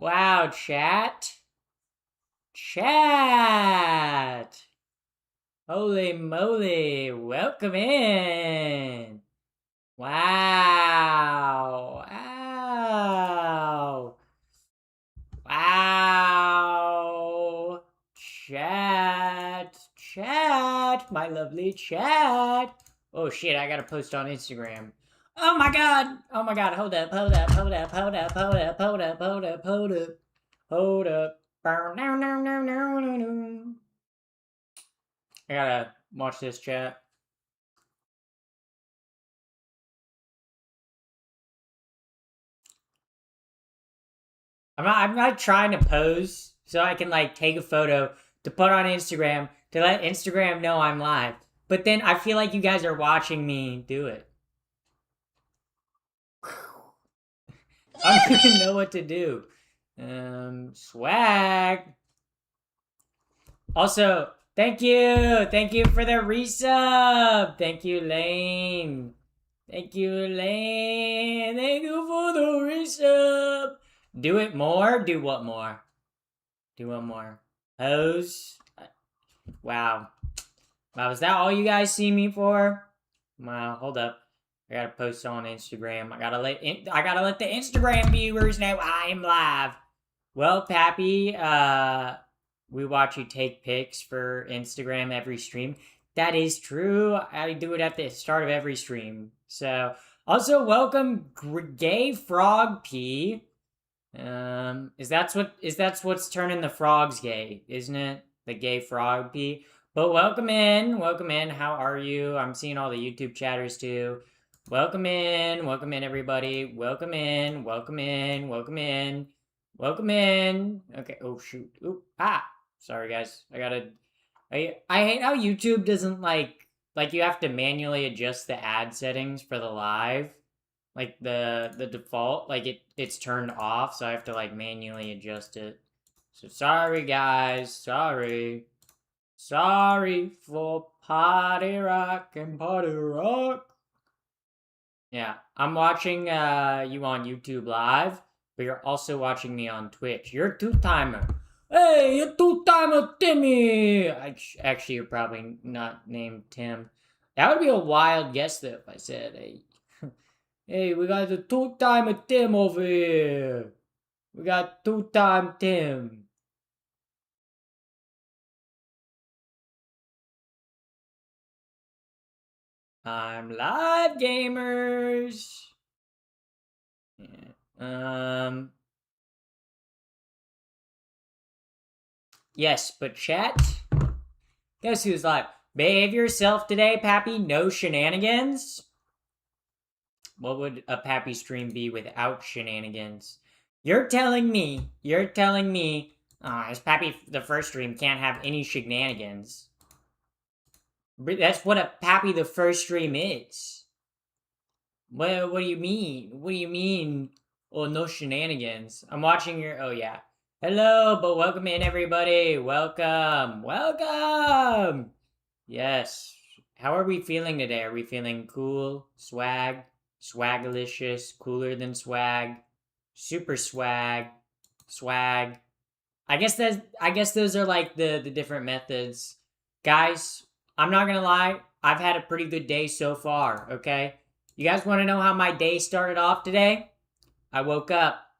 Wow, chat. Chat. Holy moly. Welcome in. Wow. Wow. Wow. Chat. Chat. My lovely chat. Oh shit, I gotta post on Instagram. Oh my god. Oh my god. Hold up. Hold up. Hold up. Hold up. Hold up. Hold up. Hold up. Hold up. Hold up. I gotta watch this chat. I'm not trying to pose so I can like take a photo to put on Instagram to let Instagram know I'm live. But then I feel like you guys are watching me do it. I don't even know what to do. Swag. Also, thank you. Thank you for the resub. Thank you, Lane. Thank you, Lane. Thank you for the resub. Do it more? Do what more? Do what more? Pose? Wow. Wow, is that all you guys see me for? Wow, hold up. I gotta post on Instagram. I gotta let the Instagram viewers know I am live. Well, Pappy, we watch you take pics for Instagram every stream. That is true. I do it at the start of every stream. So, also welcome Gay Frog P. Is that's what's turning the frogs gay, isn't it? The gay frog P. But welcome in, welcome in. How are you? I'm seeing all the YouTube chatters too. Welcome in, everybody. Welcome in, welcome in, welcome in, welcome in. Okay. Oh shoot. Oop. Ah. Sorry guys. I hate how YouTube doesn't like you have to manually adjust the ad settings for the live. Like the default, like it's turned off, so I have to like manually adjust it. So sorry guys, sorry. Sorry for party rock and party rock. Yeah, I'm watching you on YouTube live, but you're also watching me on Twitch. You're a two-timer. Hey, you two-timer Timmy! Actually, you're probably not named Tim. That would be a wild guess though if I said, hey, hey, we got the two-timer Tim over here. We got two-time Tim. I'm live, gamers. Yeah. Yes, but chat. Guess who's live? Behave yourself today, Pappy. No shenanigans. What would a Pappy stream be without shenanigans? You're telling me. This Pappy the first stream can't have any shenanigans. That's what a Pappy the first stream is. What do you mean? What do you mean? Oh, no shenanigans. I'm watching your. Oh yeah. Hello, but welcome in everybody. Welcome, welcome. Yes. How are we feeling today? Are we feeling cool? Swag? Swagalicious? Cooler than swag? Super swag? Swag? I guess those are like the different methods. Guys, I'm not gonna lie, I've had a pretty good day so far, okay? You guys wanna know how my day started off today? I woke up.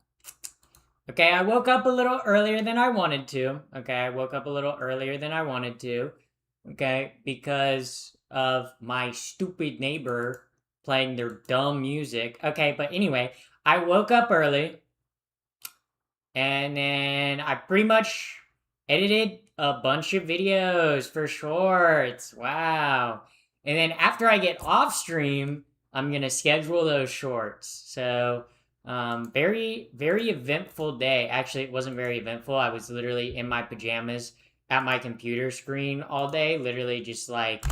Okay, I woke up a little earlier than I wanted to. Okay, because of my stupid neighbor playing their dumb music. Okay, but anyway, I woke up early and then I pretty much edited a bunch of videos for shorts. Wow. And then after I get off stream, I'm going to schedule those shorts. So, very, very eventful day. Actually, it wasn't very eventful. I was literally in my pajamas at my computer screen all day, literally just like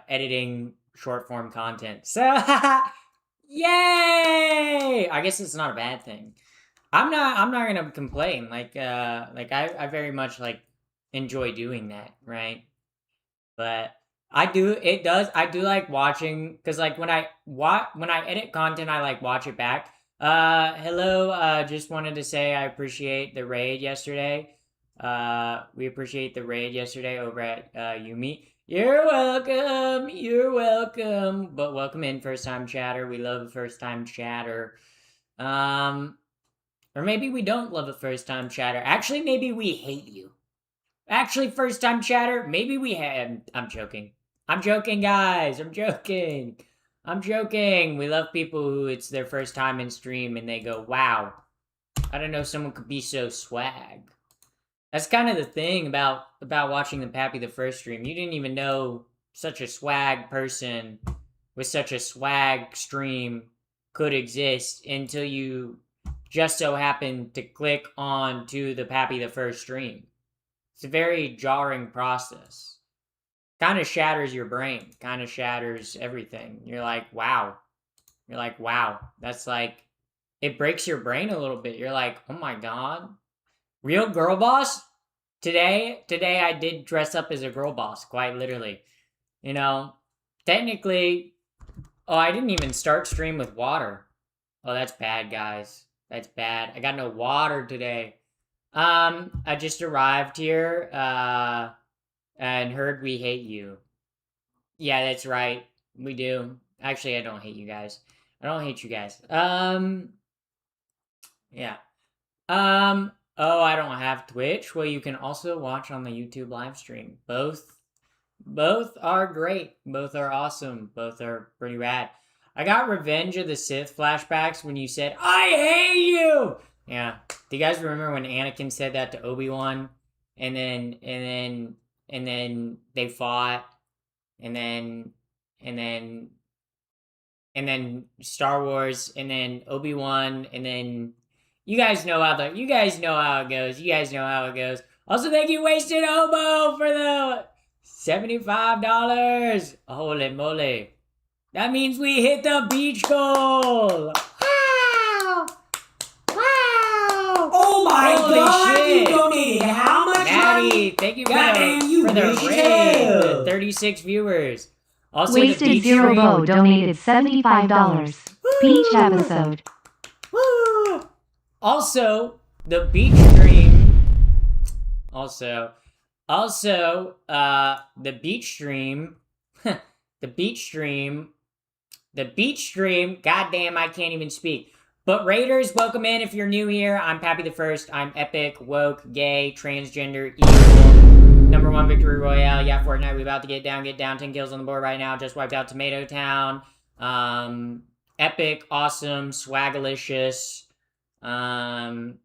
editing short form content. So yay! I guess it's not a bad thing. I'm not gonna complain. I very much like enjoy doing that, right? But I do. It does. I do like watching because like when I edit content, I like watch it back. Hello. Just wanted to say I appreciate the raid yesterday. We appreciate the raid yesterday over at Yumi. You're welcome. You're welcome. But welcome in, first time chatter. We love a first time chatter. Or maybe we don't love a first time chatter. Actually, maybe we hate you. Actually, first time chatter, maybe we had. I'm joking. I'm joking, guys. I'm joking. I'm joking. We love people who it's their first time in stream and they go, wow, I don't know someone could be so swag. That's kind of the thing about watching the Pappy the First stream. You didn't even know such a swag person with such a swag stream could exist until you just so happened to click on to the Pappy the First stream. It's a very jarring process. Kind of shatters your brain. Kind of shatters everything. You're like, wow. You're like, wow. That's like, it breaks your brain a little bit. You're like, oh my god. Real girl boss? Today I did dress up as a girl boss, quite literally. You know, technically, oh, I didn't even start stream with water. Oh, that's bad, guys. That's bad. I got no water today. I just arrived here, and heard we hate you. Yeah, that's right. We do. Actually, I don't hate you guys. I don't hate you guys. Yeah. Oh, I don't have Twitch. Well, you can also watch on the YouTube live stream. Both are great. Both are awesome. Both are pretty rad. I got Revenge of the Sith flashbacks when you said, I hate you! Yeah. Do you guys remember when Anakin said that to Obi-Wan? And then they fought. And then Star Wars, and then Obi-Wan, and then you guys know how it goes. You guys know how it goes. Also, thank you, Wasted Hobo, for the $75. Holy moly. That means we hit the beach goal. Wow! Wow! Oh my Holy god, shit. you donated how much Maddie, money? thank you for Goddamn, you the rich raid. hell. The 36 viewers. Also, Wasted the Zero stream. Bo donated $75. Beach episode. Woo! Also, the beach stream. Also, the beach stream. The beach stream. Goddamn, I can't even speak. But Raiders, welcome in if you're new here. I'm Pappy the First. I'm epic, woke, gay, transgender, evil. Number 1 victory royale. Yeah, Fortnite. We about to get down. 10 kills on the board right now. Just wiped out Tomato Town. Epic, awesome, swagalicious, and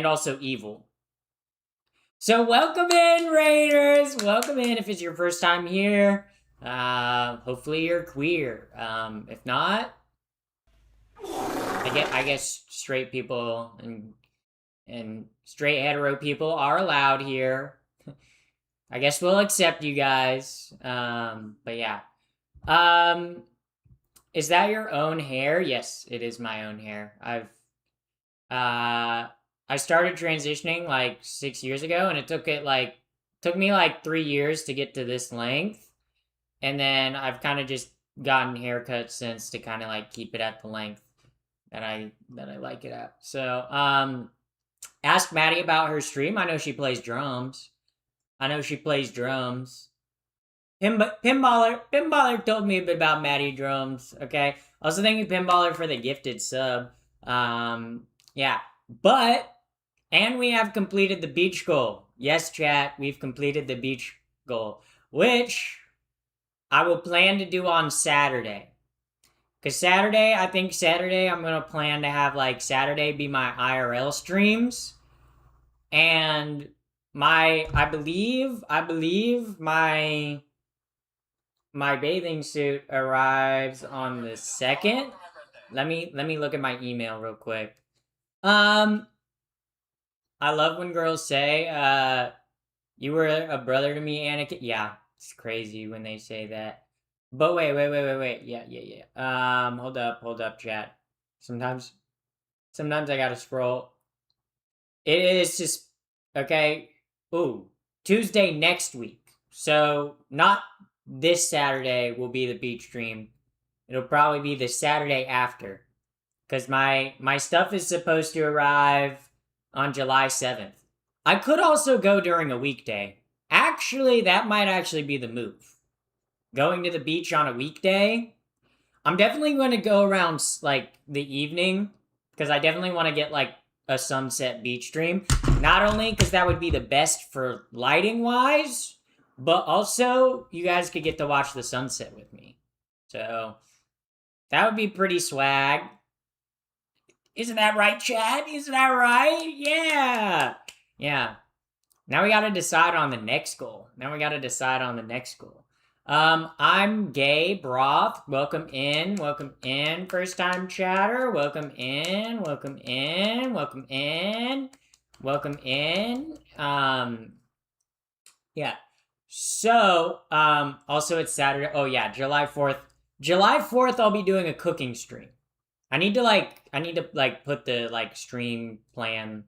also evil. So welcome in, Raiders. Welcome in if it's your first time here. Hopefully you're queer. If not, I guess straight people and straight hetero people are allowed here. I guess we'll accept you guys. But yeah. Is that your own hair? Yes, it is my own hair. I started transitioning like 6 years ago, and it took me like 3 years to get to this length. And then I've kind of just gotten haircuts since to kind of like keep it at the length that I like it at. So, ask Maddie about her stream. I know she plays drums. Pinballer told me a bit about Maddie drums, okay? Also, thank you, Pinballer, for the gifted sub. Yeah. And we have completed the beach goal. Yes, chat, we've completed the beach goal, which I will plan to do on Saturday. Because Saturday, I'm going to plan to have, like, Saturday be my IRL streams. And I believe my bathing suit arrives on the 2nd. Let me look at my email real quick. I love when girls say, you were a brother to me, Anakin. Yeah, it's crazy when they say that. But wait. Yeah. Hold up, chat. Sometimes I gotta scroll. It is just, okay. Ooh, Tuesday next week. So, not this Saturday will be the beach stream. It'll probably be the Saturday after, because my stuff is supposed to arrive on July 7th. I could also go during a weekday. Actually, that might actually be the move. Going to the beach on a weekday. I'm definitely going to go around like the evening, because I definitely want to get like a sunset beach stream. Not only because that would be the best for lighting wise, but also you guys could get to watch the sunset with me. So that would be pretty swag. Isn't that right, Chad? Isn't that right? Yeah. Yeah. Now we got to decide on the next goal. I'm Gay Broth. Welcome in. Welcome in. First time chatter. Welcome in. Welcome in. Welcome in. Welcome in. Yeah. So, also it's Saturday. Oh yeah, July 4th. July 4th I'll be doing a cooking stream. I need to put the like stream plan,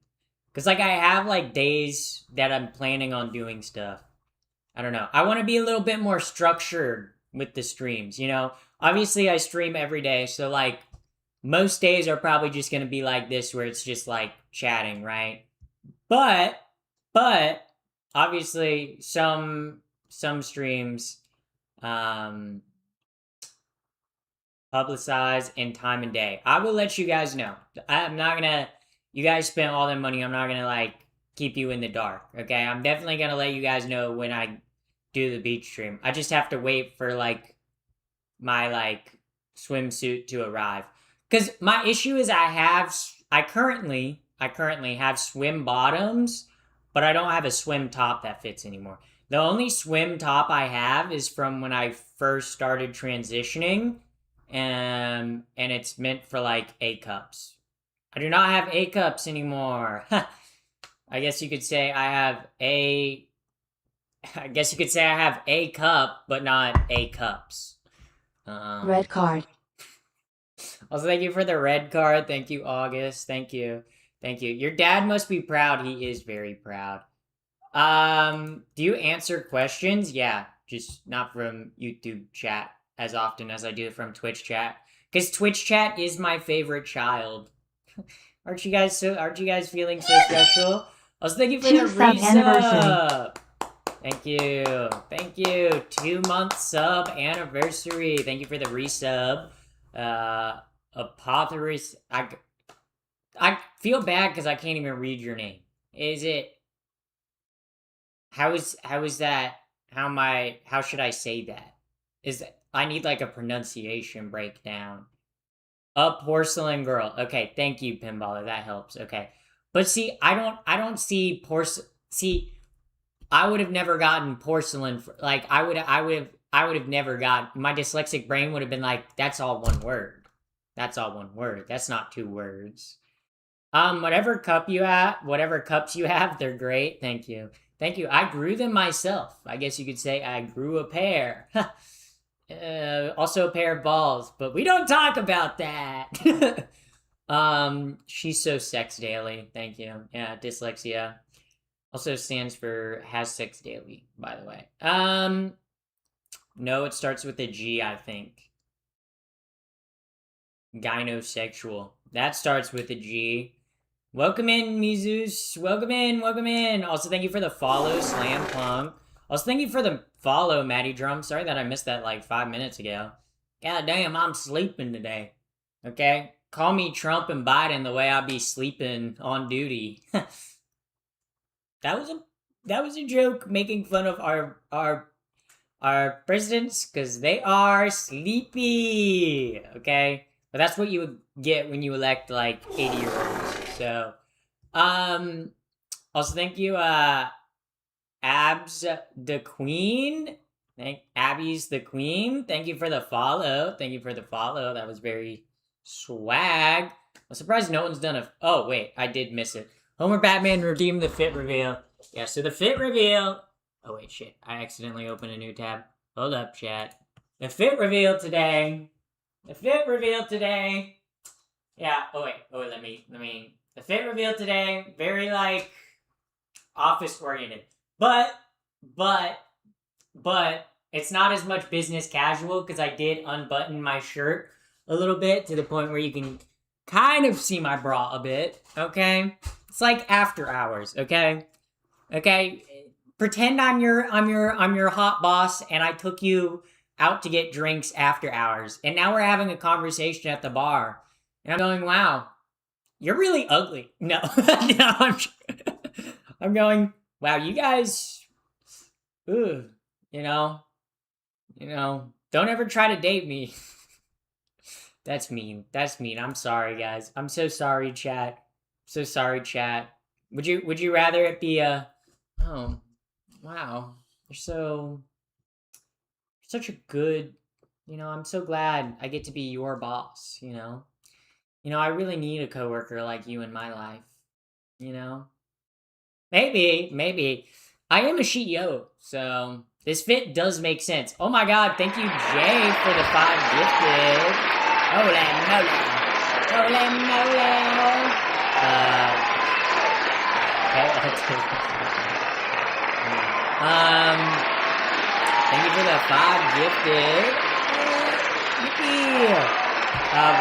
cuz like I have like days that I'm planning on doing stuff. I don't know. I want to be a little bit more structured with the streams, you know? Obviously I stream every day, so like most days are probably just going to be like this where it's just like chatting, right? But but obviously some streams um publicize and time and day. I will let you guys know. I'm not gonna. You guys spent all that money. I'm not gonna like keep you in the dark. Okay, I'm definitely gonna let you guys know when I do the beach stream. I just have to wait for like my like swimsuit to arrive. Cause my issue is I currently have swim bottoms, but I don't have a swim top that fits anymore. The only swim top I have is from when I first started transitioning, and it's meant for like A cups. I do not have A cups anymore. I guess you could say I have a. I guess you could say I have a cup, but not A cups. Red card. Also, thank you for the red card. Thank you, August. Thank you. Thank you. Your dad must be proud. He is very proud. Do you answer questions? Yeah, just not from YouTube chat as often as I do from Twitch chat. Because Twitch chat is my favorite child. Aren't you guys feeling so special? Also, thank you for the resub. Thank you. Thank you. 2-month sub anniversary. Thank you for the resub. Apotheris. I feel bad because I can't even read your name. Is it? How is that? How should I say that? I need like a pronunciation breakdown. A porcelain girl. Okay, thank you, Pinballer. That helps. Okay. But see, I don't see I would have never gotten porcelain for, like I would have never got, my dyslexic brain would have been like, that's all one word. That's all one word. That's not 2 words. Whatever cups you have, they're great. Thank you. Thank you. I grew them myself. I guess you could say I grew a pair. Also a pair of balls, but we don't talk about that. She's so sex daily. Thank you. Yeah, dyslexia. Also stands for has sex daily, by the way. No, it starts with a G, I think. Gynosexual. That starts with a G. Welcome in, Mizus. Welcome in. Also, thank you for the follow, Slam Punk. Also, thank you for the follow, Matty Drum. Sorry that I missed that like 5 minutes ago. God damn, I'm sleeping today. Okay? Call me Trump and Biden the way I be sleeping on duty. That was a joke making fun of our presidents because they are sleepy. Okay? But that's what you would get when you elect like 80-year-olds. So, also thank you, Abs the Queen. Abby's the Queen. Thank you for the follow. That was very swag. I'm surprised no one's done oh wait, I did miss it. Homer Batman redeemed the fit reveal. Yeah, so the fit reveal. Oh wait, shit. I accidentally opened a new tab. Hold up, chat. The fit reveal today. Yeah, let me. The fit reveal today, very like office oriented. But It's not as much business casual because I did unbutton my shirt a little bit to the point where you can kind of see my bra a bit. Okay, it's like after hours. Okay, okay. Pretend I'm your hot boss, and I took you out to get drinks after hours, and now we're having a conversation at the bar, and I'm going, wow, you're really ugly. No, no, I'm going, wow, you guys, ugh, you know, don't ever try to date me. That's mean. That's mean. I'm sorry, guys. I'm so sorry, chat. So sorry, chat. Would you rather it be a? Oh, wow. You're such a good. I'm so glad I get to be your boss. I really need a coworker like you in my life. You know. Maybe. I am a CEO, so this fit does make sense. Oh my god, thank you, Jay, for the 5 gifted. Holy moly. Holy moly. Okay, I'll take it. Thank you for the 5 gifted. Yippee.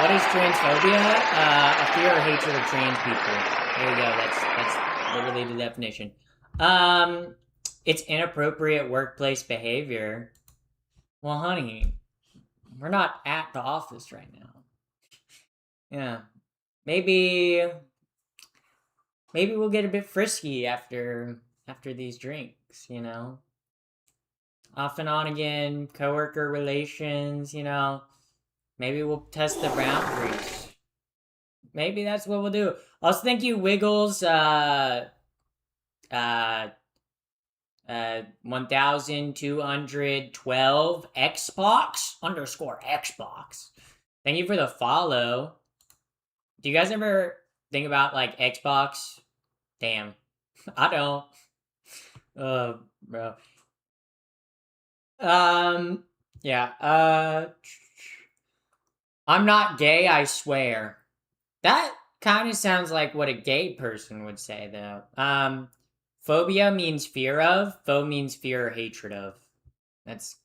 What is transphobia? A fear or hatred of trans people. There you go. That's literally the definition. It's inappropriate workplace behavior. Well, honey, we're not at the office right now. Yeah. Maybe we'll get a bit frisky after these drinks, Off and on again, coworker relations, Maybe we'll test the boundaries. Maybe that's what we'll do. Also, thank you, Wiggles. 1212 Xbox_Xbox. Thank you for the follow. Do you guys ever think about like Xbox? Damn, I don't. Bro. Yeah. I'm not gay, I swear. That kind of sounds like what a gay person would say, though. Phobia means fear of. Pho means fear or hatred of. It's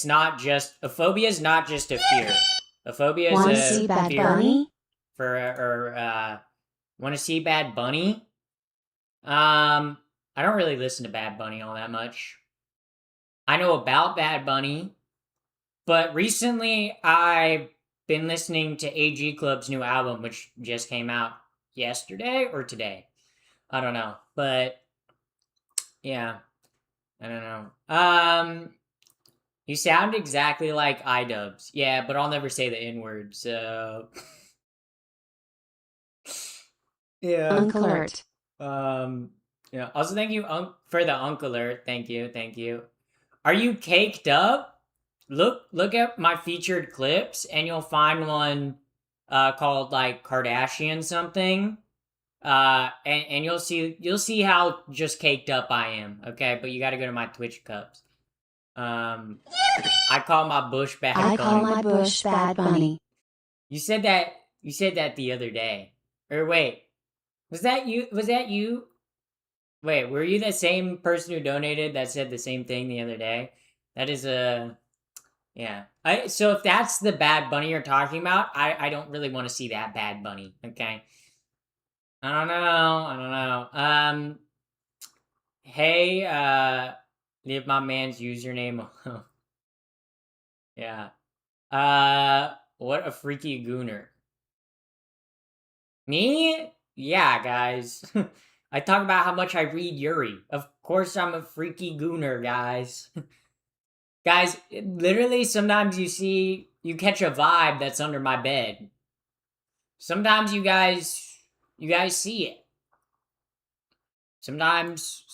not just a phobia. Is not just a fear. A phobia is Wanna a see Bad fear Bunny? Want to see Bad Bunny? I don't really listen to Bad Bunny all that much. I know about Bad Bunny, but recently I've been listening to AG Club's new album, which just came out yesterday or today. I don't know, but yeah, I don't know. You sound exactly like iDubbbz. Yeah, but I'll never say the N-word, so yeah. Uncle Alert. Yeah. Also, thank you for the Uncle Alert. Thank you. Are you caked up? Look at my featured clips, and you'll find one called like Kardashian something. And you'll see how just caked up I am. Okay, but you got to go to my Twitch cups. I call my bush Bad Bunny. I call my bush Bad Bunny. You said that the other day. Or wait, was that you? Wait, were you the same person who donated that said the same thing the other day? That is yeah. So if that's the Bad Bunny you're talking about, I don't really want to see that Bad Bunny. Okay. I don't know. Hey, leave my man's username alone. Yeah. What a freaky gooner. Me? Yeah, guys. I talk about how much I read Yuri. Of course I'm a freaky gooner, guys. Guys, literally sometimes you catch a vibe that's under my bed. Sometimes you guys see it. Sometimes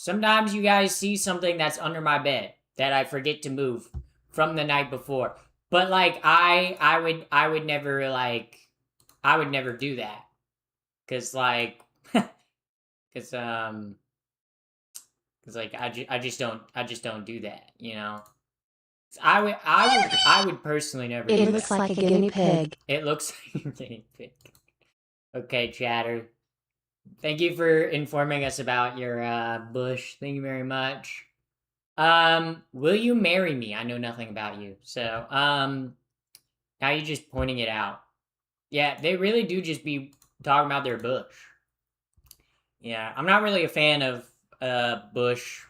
you guys see something that's under my bed that I forget to move from the night before. But like I would never do that. Cuz like cuz like I just don't do that, I would personally never do that. It looks like a guinea pig. It looks like a guinea pig. Okay, chatter. Thank you for informing us about your bush. Thank you very much. Will you marry me? I know nothing about you. So, now you're just pointing it out. Yeah, they really do just be talking about their Bush. Yeah, I'm not really a fan of Bush.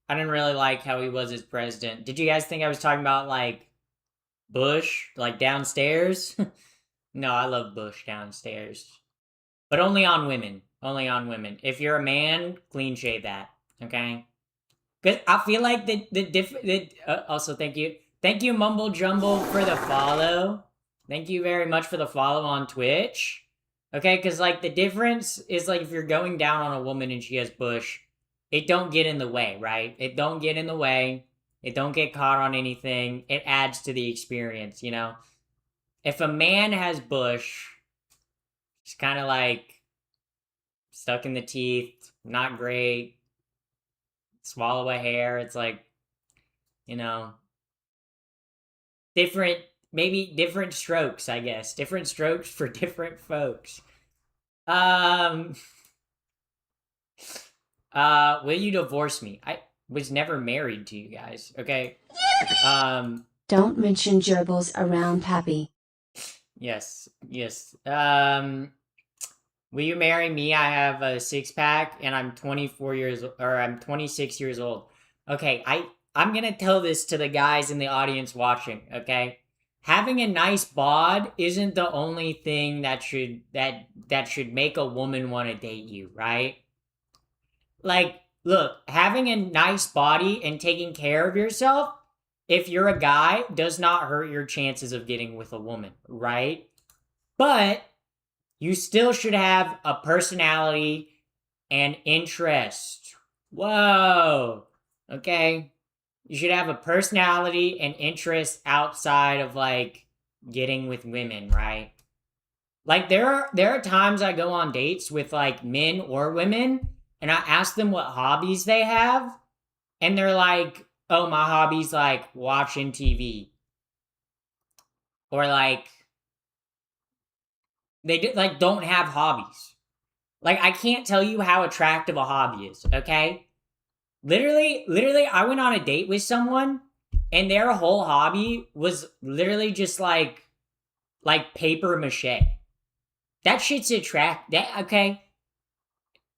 I didn't really like how he was as president. Did you guys think I was talking about like Bush, like downstairs? No, I love Bush downstairs, but only on women. Only on women. If you're a man, clean shave that. Okay. Because I feel like also, thank you, Mumble Jumble, for the follow. Thank you very much for the follow on Twitch. Okay, because like the difference is like if you're going down on a woman and she has bush, it don't get in the way, right? It don't get in the way. It don't get caught on anything. It adds to the experience, you know. If a man has bush, it's kind of like stuck in the teeth, not great. Swallow a hair. It's like, you know, different, maybe different strokes, I guess. Different strokes for different folks. Um, will you divorce me? I was never married to you guys, okay? Don't mention gerbils around Pappy. Yes. Will you marry me? I have a six pack and I'm 26 years old. Okay, I'm gonna tell this to the guys in the audience watching, okay? Having a nice bod isn't the only thing that should make a woman want to date you, right? Like, look, having a nice body and taking care of yourself, if you're a guy, does not hurt your chances of getting with a woman, right? But you still should have a personality and interest. Whoa. Okay. You should have a personality and interest outside of like getting with women, right? Like there are times I go on dates with like men or women and I ask them what hobbies they have and they're like, "Oh, my hobby's like watching TV." Or like like don't have hobbies. Like I can't tell you how attractive a hobby is, okay? Literally I went on a date with someone and their whole hobby was literally just like paper mache. That shit's okay?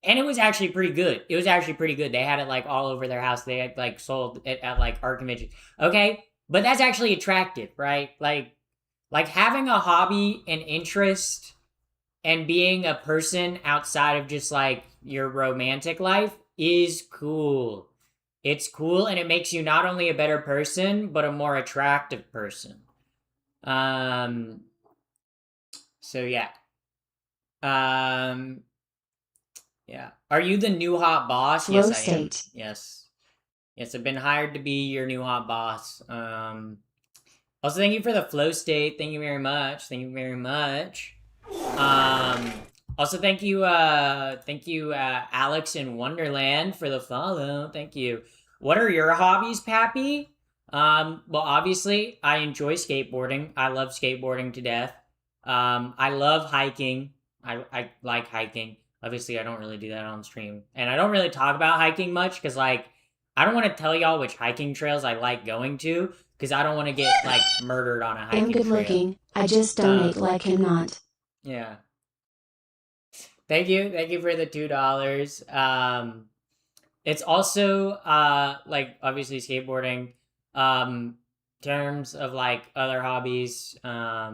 And it was actually pretty good. It was actually pretty good. They had it like all over their house. They had like sold it at like art conventions. Okay? But that's actually attractive, right? Like having a hobby and interest and being a person outside of just like your romantic life is cool. It's cool and it makes you not only a better person, but a more attractive person. So yeah. Yeah. Are you the new hot boss? Flow Yes, I am. state. Yes. Yes, I've been hired to be your new hot boss. Also, thank you for the flow state. Thank you very much. Thank you very much. Also, thank you, Alex in Wonderland for the follow. Thank you. What are your hobbies, Pappy? Well, obviously, I enjoy skateboarding. I love skateboarding to death. I love hiking. I like hiking. Obviously, I don't really do that on stream. And I don't really talk about hiking much because, like, I don't want to tell y'all which hiking trails I like going to because I don't want to get, like, murdered on a hiking I'm good trail. looking. I just donate like him not. Yeah. Thank you for the $2. It's also like obviously skateboarding. Terms of like other hobbies. I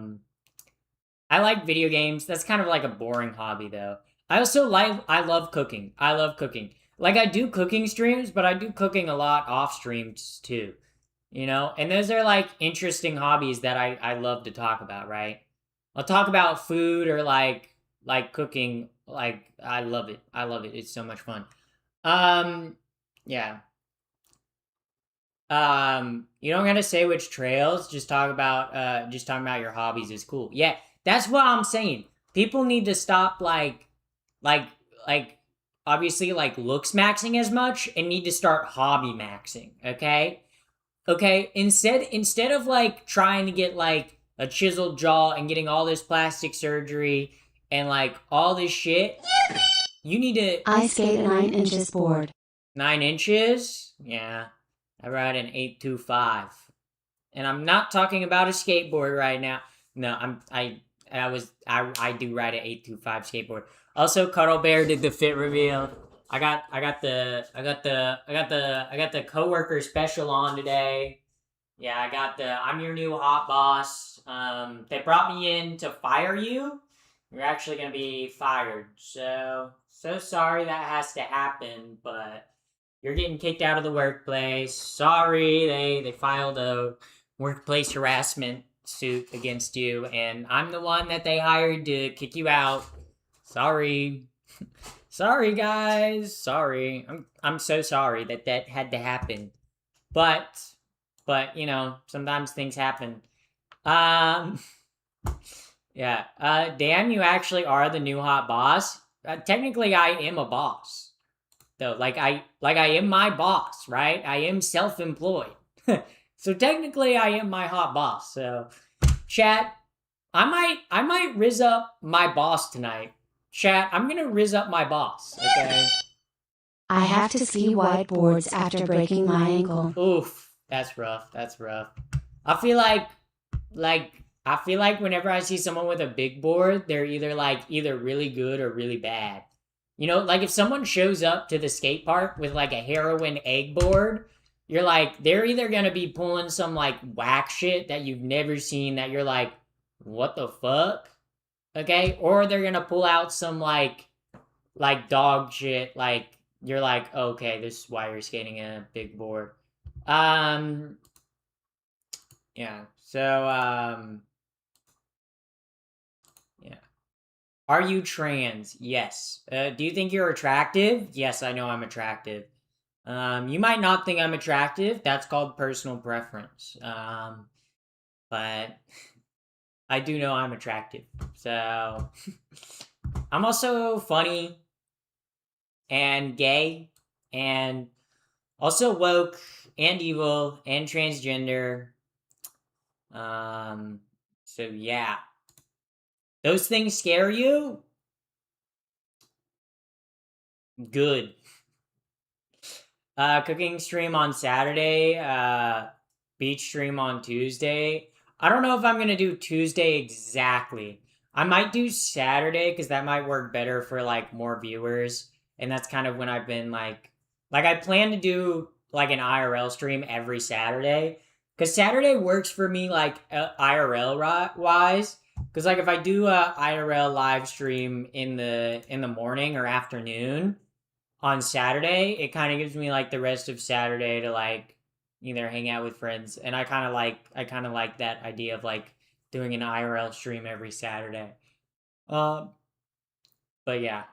like video games. That's kind of like a boring hobby though. I love cooking. I love cooking. Like I do cooking streams, but I do cooking a lot off streams too. You know? And those are like interesting hobbies that I love to talk about, right? I'll talk about food or like cooking. Like I love it. I love it. It's so much fun. Yeah. You don't gotta say which trails. Just talking about your hobbies is cool. Yeah, that's what I'm saying. People need to stop like obviously like looks maxing as much and need to start hobby maxing. Okay. Instead of like trying to get like a chiseled jaw and getting all this plastic surgery and like all this shit, you need to. I skate a 9 inches board. 9 inches? Yeah. I ride an 825. And I'm not talking about a skateboard right now. No, I do ride an 825 skateboard. Also, Cuddle Bear did the fit reveal. I got the coworker special on today. Yeah, I got the I'm your new hot boss. They brought me in to fire you. You're actually gonna be fired. So sorry that has to happen, but you're getting kicked out of the workplace. Sorry, they filed a workplace harassment suit against you, and I'm the one that they hired to kick you out. Sorry. Sorry guys. Sorry. I'm so sorry that had to happen. But you know, sometimes things happen. Um yeah. Dan, you actually are the new hot boss. Technically I am a boss. Though like I am my boss, right? I am self-employed. So technically I am my hot boss. So chat, I might rizz up my boss tonight. Chat, I'm gonna rizz up my boss, okay? I have to ski whiteboards after breaking my ankle. Oof, that's rough. That's rough. I feel like whenever I see someone with a big board, they're either really good or really bad. You know, like if someone shows up to the skate park with like a heroin egg board, you're like, they're either gonna be pulling some like whack shit that you've never seen that you're like, what the fuck? Okay? Or they're gonna pull out some like dog shit, like you're like, okay, this is why you're skating a big board. Yeah. So yeah. Are you trans? Yes. Do you think you're attractive? Yes, I know I'm attractive. You might not think I'm attractive. That's called personal preference. But I do know I'm attractive. So I'm also funny and gay and also woke and evil and transgender. So yeah. Those things scare you? Good. Cooking stream on Saturday, beach stream on Tuesday. I don't know if I'm gonna do Tuesday exactly. I might do Saturday because that might work better for like more viewers, and that's kind of when I've been like I plan to do like an IRL stream every Saturday because Saturday works for me like IRL wise. Because like if I do a IRL live stream in the morning or afternoon on Saturday, it kind of gives me like the rest of Saturday to like either hang out with friends, and I kind of like that idea of like doing an IRL stream every Saturday. Um, but yeah,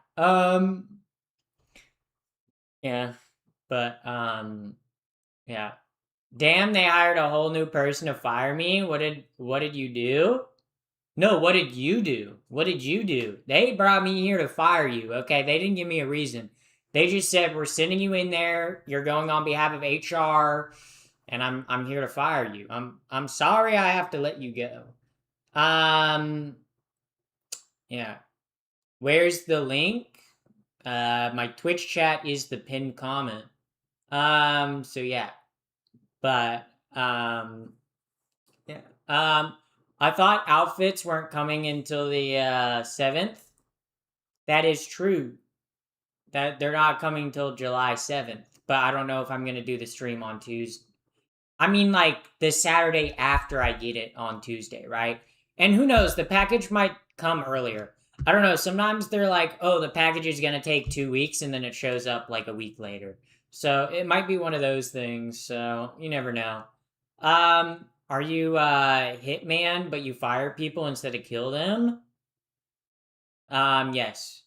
yeah, but yeah. Damn, they hired a whole new person to fire me. What did you do? No, what did you do? What did you do? They brought me here to fire you, okay? They didn't give me a reason. They just said we're sending you in there. You're going on behalf of HR, and I'm here to fire you. I'm sorry I have to let you go. Yeah. Where's the link? My Twitch chat is the pinned comment. So yeah. But yeah. I thought outfits weren't coming until the 7th. That is true. That they're not coming till July 7th. But I don't know if I'm going to do the stream on Tuesday. I mean, like the Saturday after I get it on Tuesday, right? And who knows, the package might come earlier. I don't know. Sometimes they're like, oh, the package is going to take 2 weeks, and then it shows up like a week later. So it might be one of those things. So you never know. Are you hitman, but you fire people instead of kill them? Yes.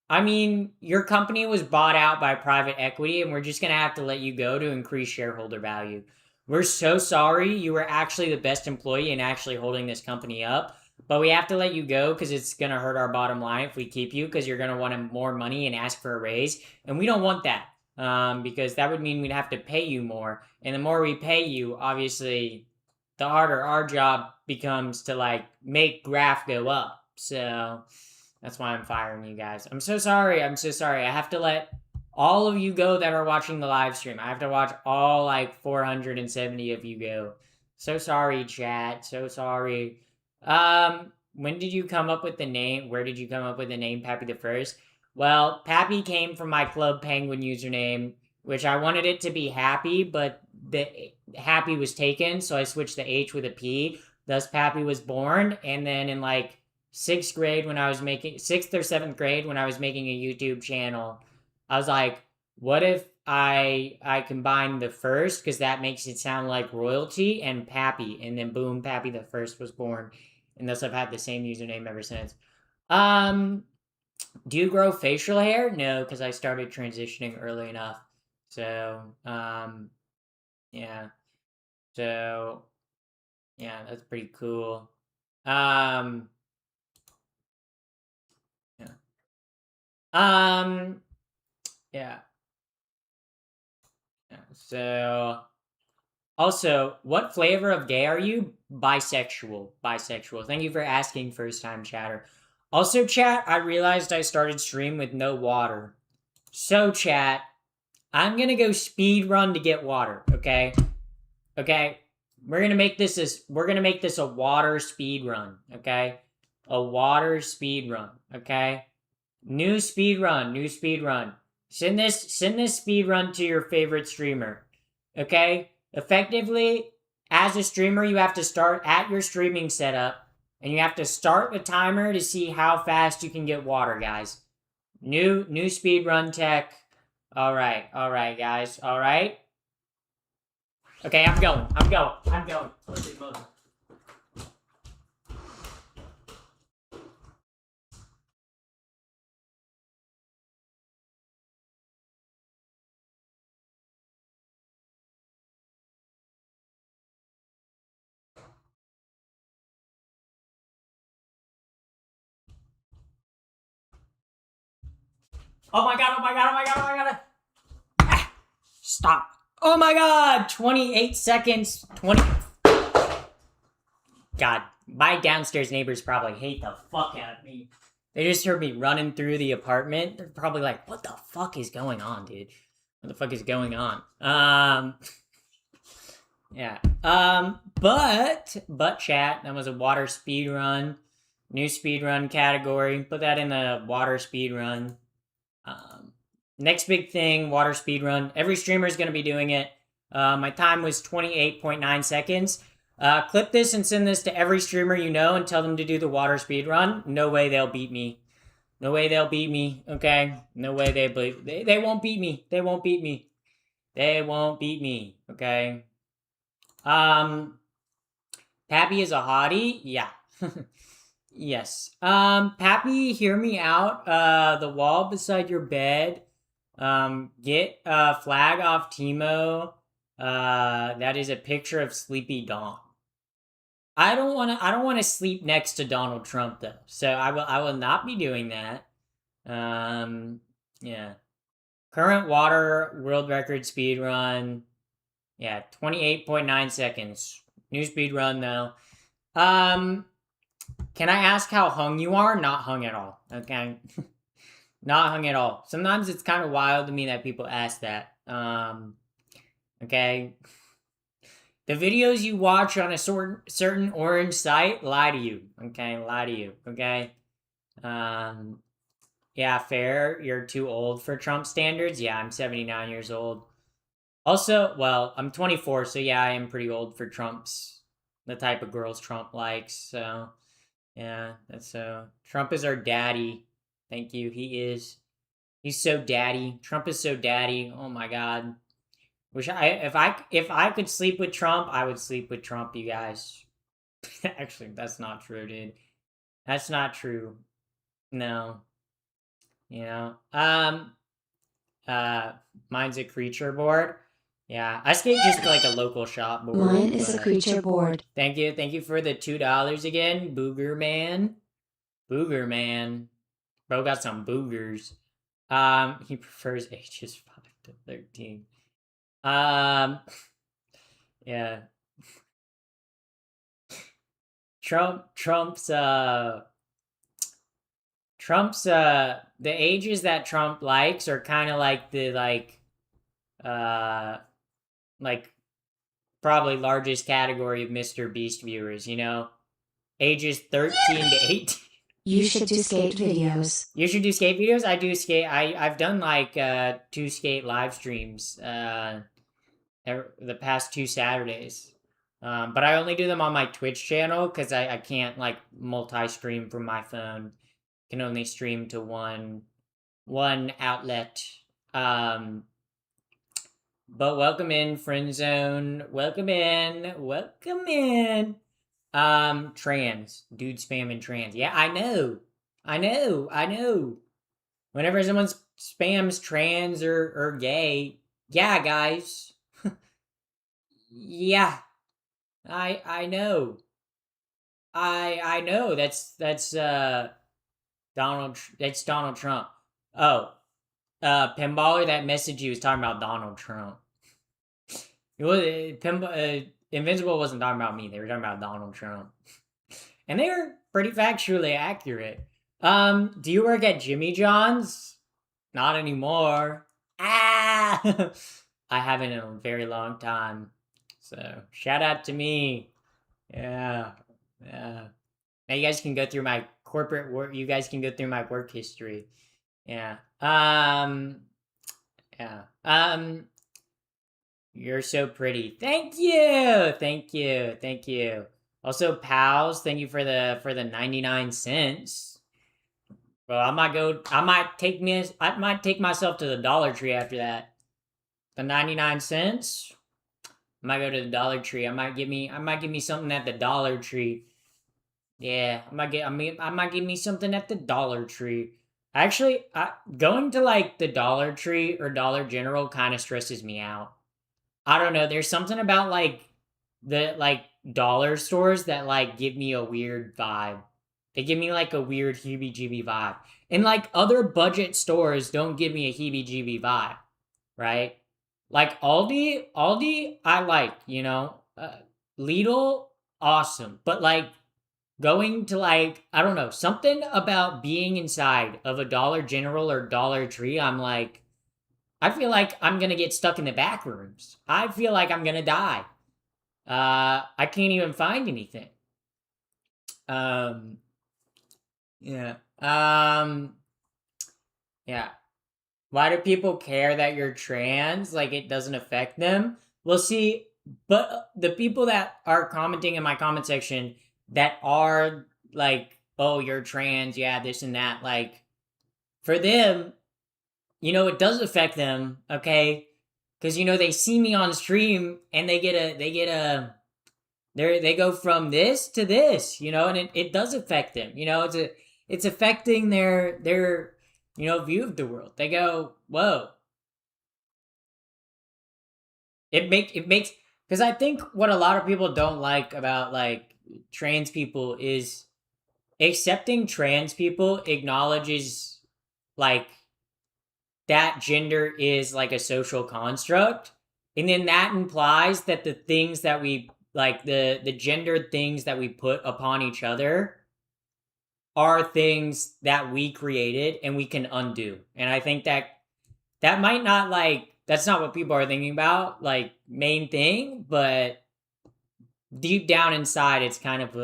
I mean, your company was bought out by private equity, and we're just gonna have to let you go to increase shareholder value. We're so sorry. You were actually the best employee and actually holding this company up, but we have to let you go because it's gonna hurt our bottom line if we keep you because you're gonna want more money and ask for a raise, and we don't want that. Because that would mean we'd have to pay you more, and the more we pay you, obviously, the harder our job becomes to like make graph go up. So that's why I'm firing you guys. I'm so sorry. I'm so sorry. I have to let all of you go that are watching the live stream. I have to watch all like 470 of you go. So sorry, chat. So sorry. When did you come up with the name? Where did you come up with the name Pappy the First? Well, Pappy came from my Club Penguin username, which I wanted it to be Happy, but the Happy was taken, so I switched the H with a P. Thus, Pappy was born, and then in like sixth or seventh grade when I was making a YouTube channel, I was like, what if I combine the first because that makes it sound like royalty and Pappy, and then boom, Pappy the First was born, and thus I've had the same username ever since. Um, do you grow facial hair? No, because I started transitioning early enough. So, yeah. So, yeah, that's pretty cool. Um, yeah. Um, yeah. Yeah. So, also, what flavor of gay are you? Bisexual. Bisexual. Thank you for asking, first time chatter. Also, chat, I realized I started stream with no water. So, chat, I'm gonna go speed run to get water, okay? Okay? We're gonna make this a water speed run, okay? A water speed run, okay? New speed run, new speed run. Send this speed run to your favorite streamer. Okay? Effectively, as a streamer, you have to start at your streaming setup and you have to start the timer to see how fast you can get water, guys. New speed run tech. All right, guys. All right. Okay, I'm going. Oh my god. Ah, stop. Oh my god. 28 seconds. 20. God, my downstairs neighbors probably hate the fuck out of me. They just heard me running through the apartment. They're probably like, what the fuck is going on, dude? What the fuck is going on? Yeah. But chat, that was a water speed run. New speed run category. Put that in the water speed run. Next big thing, water speed run. Every streamer is going to be doing it. My time was 28.9 seconds. Clip this and send this to every streamer you know and tell them to do the water speed run. No way they'll beat me. No way they'll beat me. Okay. No way they won't beat me. They won't beat me. They won't beat me. Okay. Pappy is a hottie. Yeah. Yes. Pappy, hear me out. The wall beside your bed. Get a flag off Timo. That is a picture of Sleepy Dawn. I don't want to sleep next to Donald Trump though. So I will not be doing that. Yeah. Current water world record speed run. Yeah, 28.9 seconds. New speed run though. Can I ask how hung you are? Not hung at all. Okay. Not hung at all. Sometimes it's kind of wild to me that people ask that. Okay. The videos you watch on a certain orange site lie to you. Okay, lie to you. Okay. Yeah, fair. You're too old for Trump standards. Yeah, I'm 79 years old. Also, well, I'm 24, so yeah, I am pretty old for Trump's the type of girls Trump likes. So yeah, that's so. Trump is our daddy. Thank you. He is. He's so daddy. Trump is so daddy. Oh my god. If I could sleep with Trump, I would sleep with Trump, you guys. Actually, that's not true, dude. That's not true. No. You know. Mine's a creature board. Yeah. I skate just like a local shop board. Mine is a creature board. Thank you. Thank you for the $2 again, Booger Man. Booger Man. Bro got some boogers. He prefers ages 5 to 13. Yeah. Trump's Trump's the ages that Trump likes are kind of like the like probably largest category of Mr. Beast viewers, you know? Ages 13 to 18. You should do skate videos. You should do skate videos? I do skate. I've done like 2 skate live streams the past 2 Saturdays. But I only do them on my Twitch channel because I can't like multi-stream from my phone. Can only stream to one outlet. But welcome in, friend zone. Welcome in. Welcome in. Trans. Dude spamming trans. Yeah, I know. I know. Whenever someone spams trans or gay, yeah, guys. Yeah. I know. I know. That's that's Donald Trump. Oh. Pinballer that message you was talking about Donald Trump. It was Invincible wasn't talking about me. They were talking about Donald Trump, and they were pretty factually accurate. Do you work at Jimmy John's? Not anymore. Ah, I haven't in a very long time. So shout out to me. Yeah. Now you guys can go through my corporate work. You guys can go through my work history. Yeah. Yeah. You're so pretty. Thank you. Thank you. Thank you. Also, pals, thank you for the 99 cents. Well, I might take myself to the Dollar Tree after that. The 99 cents. I might go to the Dollar Tree. I might give me something at the Dollar Tree. Yeah, I might give me something at the Dollar Tree. Actually, going to like the Dollar Tree or Dollar General kind of stresses me out. I don't know. There's something about like the dollar stores that like give me a weird vibe. They give me like a weird heebie-jeebie vibe. And like other budget stores don't give me a heebie-jeebie vibe, right? Like Aldi I like, you know. Lidl awesome, but like going to like I don't know, something about being inside of a Dollar General or Dollar Tree, I'm like I feel like I'm gonna get stuck in the back rooms. I feel like I'm gonna die. I can't even find anything. Um, yeah. Yeah. Why do people care that you're trans? Like it doesn't affect them? Well, see, but the people that are commenting in my comment section that are like, oh, you're trans, yeah, this and that, like, for them, you know, it does affect them, okay? Because you know they see me on stream and they go from this to this, you know, and it does affect them. You know, it's affecting their you know view of the world. They go, whoa. It makes because I think what a lot of people don't like about like trans people is accepting trans people acknowledges like that gender is like a social construct, and then that implies that the things that we like the gendered things that we put upon each other are things that we created and we can undo. And I think that might not like that's not what people are thinking about like main thing, but deep down inside it's kind of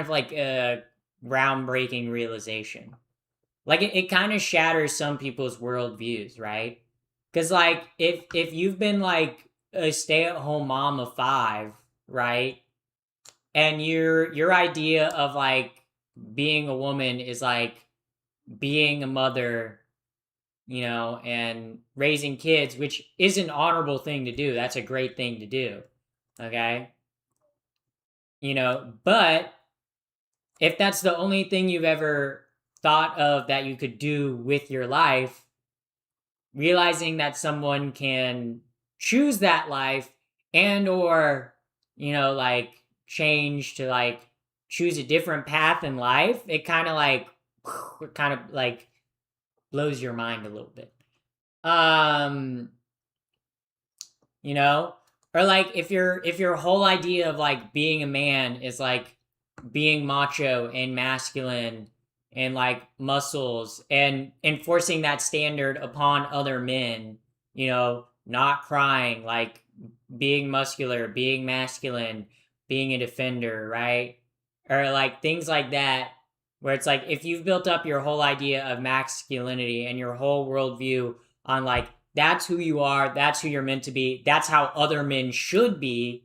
like a groundbreaking realization. Like it kind of shatters some people's worldviews, right? Because like if you've been like a stay-at-home mom of 5, right? And your idea of like being a woman is like being a mother, you know, and raising kids, which is an honorable thing to do. That's a great thing to do. Okay? You know, but if that's the only thing you've ever thought of that you could do with your life, realizing that someone can choose that life and or you know like change to like choose a different path in life, it kind of like blows your mind a little bit. You know, or like if your whole idea of like being a man is like being macho and masculine and like muscles and enforcing that standard upon other men, you know, not crying, like being muscular, being masculine, being a defender, right? Or like things like that, where it's like if you've built up your whole idea of masculinity and your whole worldview on like that's who you are, that's who you're meant to be, that's how other men should be,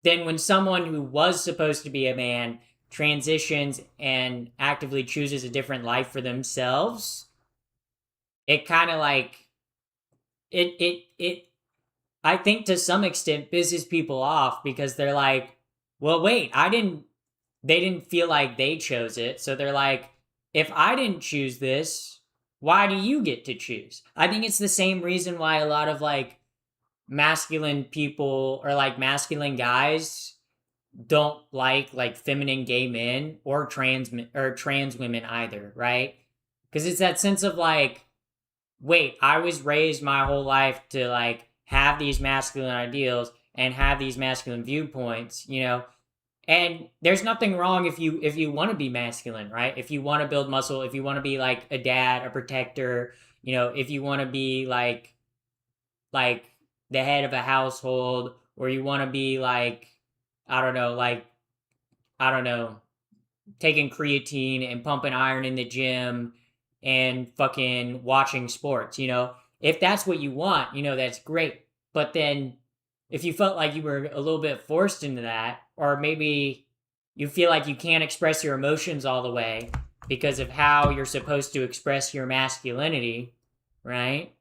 then when someone who was supposed to be a man transitions and actively chooses a different life for themselves, it kind of like it I think to some extent pisses people off because they're like, well, wait, they didn't feel like they chose it. So they're like, if I didn't choose this, why do you get to choose? I think it's the same reason why a lot of like masculine people or like masculine guys don't like feminine gay men or trans women either, right? Because it's that sense of like, wait, I was raised my whole life to like have these masculine ideals and have these masculine viewpoints, you know. And there's nothing wrong if you want to be masculine, right? If you want to build muscle, if you want to be like a dad, a protector, you know, if you want to be like the head of a household, or you want to be like I don't know, like I don't know, taking creatine and pumping iron in the gym and fucking watching sports, you know? If that's what you want, you know, that's great. But then if you felt like you were a little bit forced into that, or maybe you feel like you can't express your emotions all the way because of how you're supposed to express your masculinity, right?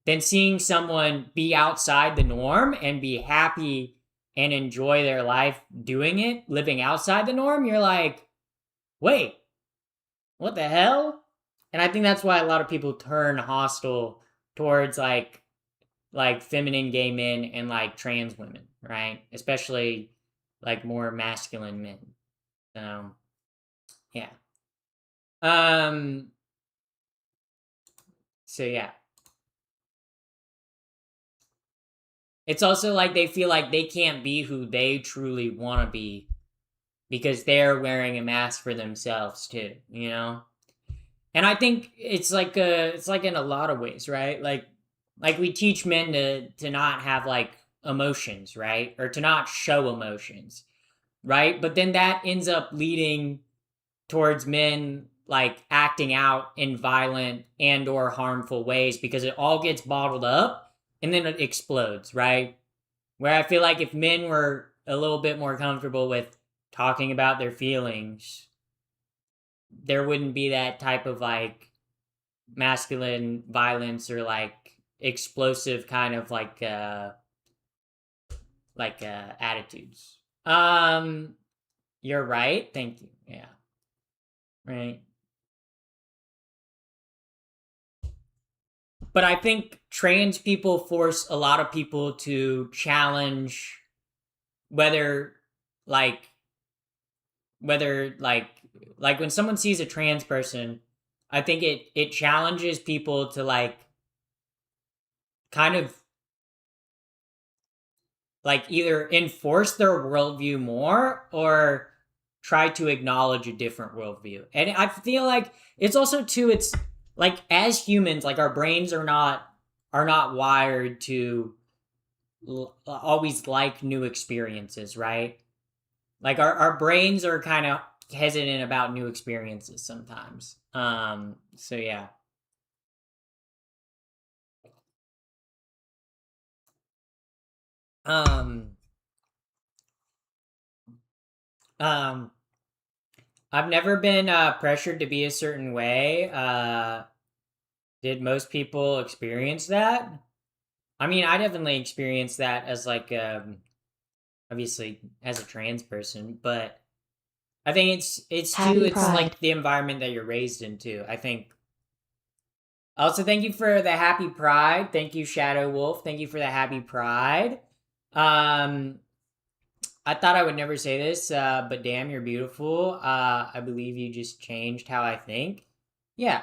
Then seeing someone be outside the norm and be happy and enjoy their life doing it, living outside the norm, you're like, wait, what the hell? And I think that's why a lot of people turn hostile towards like feminine gay men and like trans women, right? Especially like more masculine men. So yeah. Um so yeah. It's also like they feel like they can't be who they truly want to be because they're wearing a mask for themselves too, you know? And I think it's like in a lot of ways, right? Like we teach men to not have like emotions, right? Or to not show emotions, right? But then that ends up leading towards men like acting out in violent and or harmful ways because it all gets bottled up and then it explodes, right? Where I feel like if men were a little bit more comfortable with talking about their feelings, there wouldn't be that type of like masculine violence or like explosive kind of attitudes. You're right. Thank you. Yeah. Right. But I think trans people force a lot of people to challenge whether like whether like when someone sees a trans person, I think it challenges people to like kind of like either enforce their worldview more or try to acknowledge a different worldview. And I feel like it's also too, it's like as humans, like our brains are not wired to always like new experiences, right? Like our brains are kind of hesitant about new experiences sometimes. So yeah. Um um I've never been pressured to be a certain way. Did most people experience that? I mean, I definitely experienced that as like obviously as a trans person, but I think it's too Happy it's Pride. like the environment that you're raised into. I think also thank you for the happy pride. Thank you Shadow Wolf. Thank you for the happy pride. Um I thought I would never say this, but damn, you're beautiful. I believe you just changed how I think. Yeah,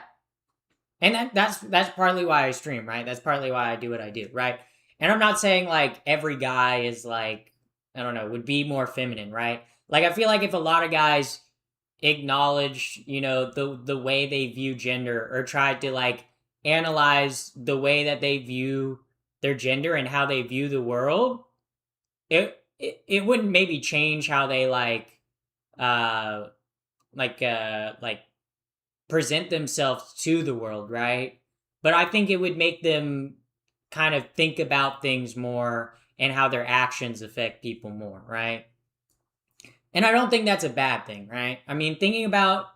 and that's partly why I stream, right? That's partly why I do what I do, right? And I'm not saying like every guy is like I don't know would be more feminine, right? Like I feel like if a lot of guys acknowledge, the way they view gender, or tried to like analyze the way that they view their gender and how they view the world, it wouldn't maybe change how they uh like present themselves to the world, right? But I think it would make them kind of think about things more and how their actions affect people more, right? And I don't think that's a bad thing, right? I mean, thinking about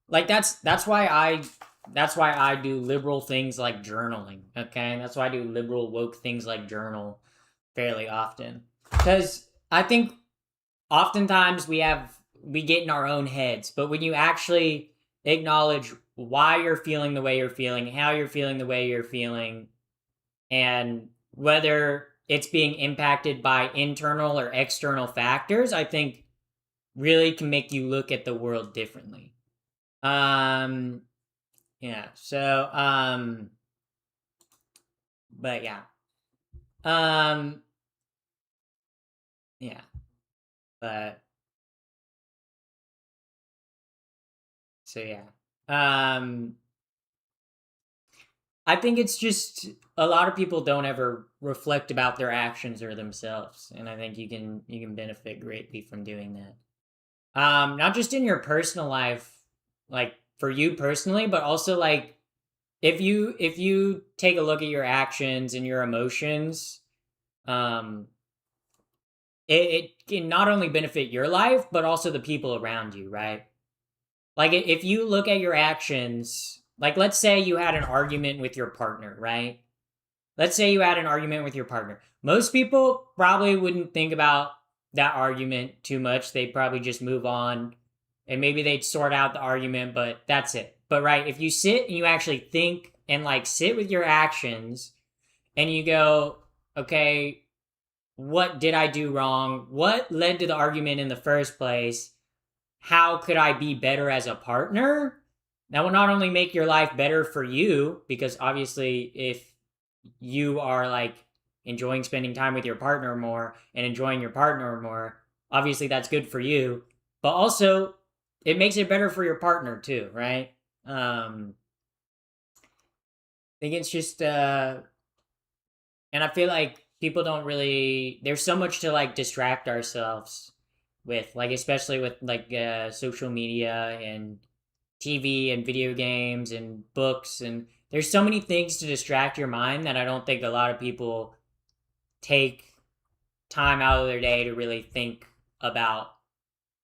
like that's why I do liberal things like journaling, okay? That's why I do liberal woke things like journal fairly often. Cuz I think oftentimes we get in our own heads, but when you actually acknowledge why you're feeling the way you're feeling, how you're feeling the way you're feeling, and whether it's being impacted by internal or external factors, I think really can make you look at the world differently. Um yeah, so but yeah. Um yeah, but so yeah. Um I think it's just a lot of people don't ever reflect about their actions or themselves, and I think you can benefit greatly from doing that. Not just in your personal life, like for you personally, but also like if you take a look at your actions and your emotions, um, it can not only benefit your life but also the people around you, right? Like if you look at your actions, like let's say you had an argument with your partner, right? Let's say you had an argument with your partner. Most people probably wouldn't think about that argument too much. They'd probably just move on and maybe they'd sort out the argument, but that's it. But right, if you sit and you actually think and like sit with your actions and you go, okay, what did I do wrong? What led to the argument in the first place? How could I be better as a partner? That will not only make your life better for you, because obviously, if you are like enjoying spending time with your partner more and enjoying your partner more, obviously that's good for you. But also, it makes it better for your partner too, right? I think it's just, and I feel like people don't really. There's so much to like distract ourselves with, like especially with like social media and TV and video games and books, and there's so many things to distract your mind that I don't think a lot of people take time out of their day to really think about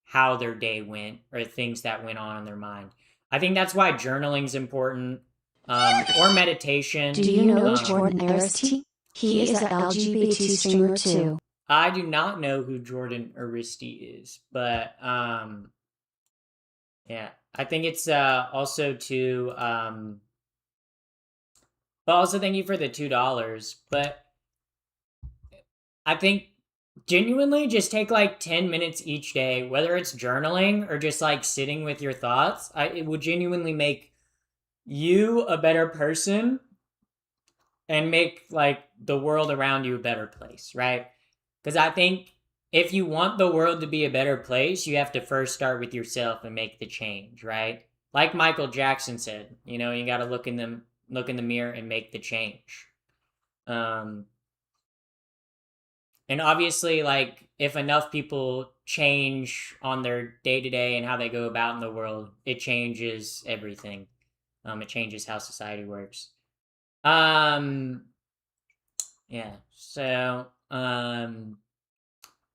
how their day went or things that went on in their mind. I think that's why journaling's important, or meditation. Do you know Jordan Aristi? He is a LGBT streamer too. I do not know who Jordan Aristi is, but yeah, I think it's also to but also thank you for the $2. But I think genuinely just take like 10 minutes each day, whether it's journaling or just like sitting with your thoughts. It will genuinely make you a better person and make like the world around you a better place, right? Because I think if you want the world to be a better place, you have to first start with yourself and make the change, right? Like Michael Jackson said, you got to look in the mirror and make the change. Um, and obviously, like if enough people change on their day to day and how they go about in the world, it changes everything. It changes how society works. Um, yeah. So, are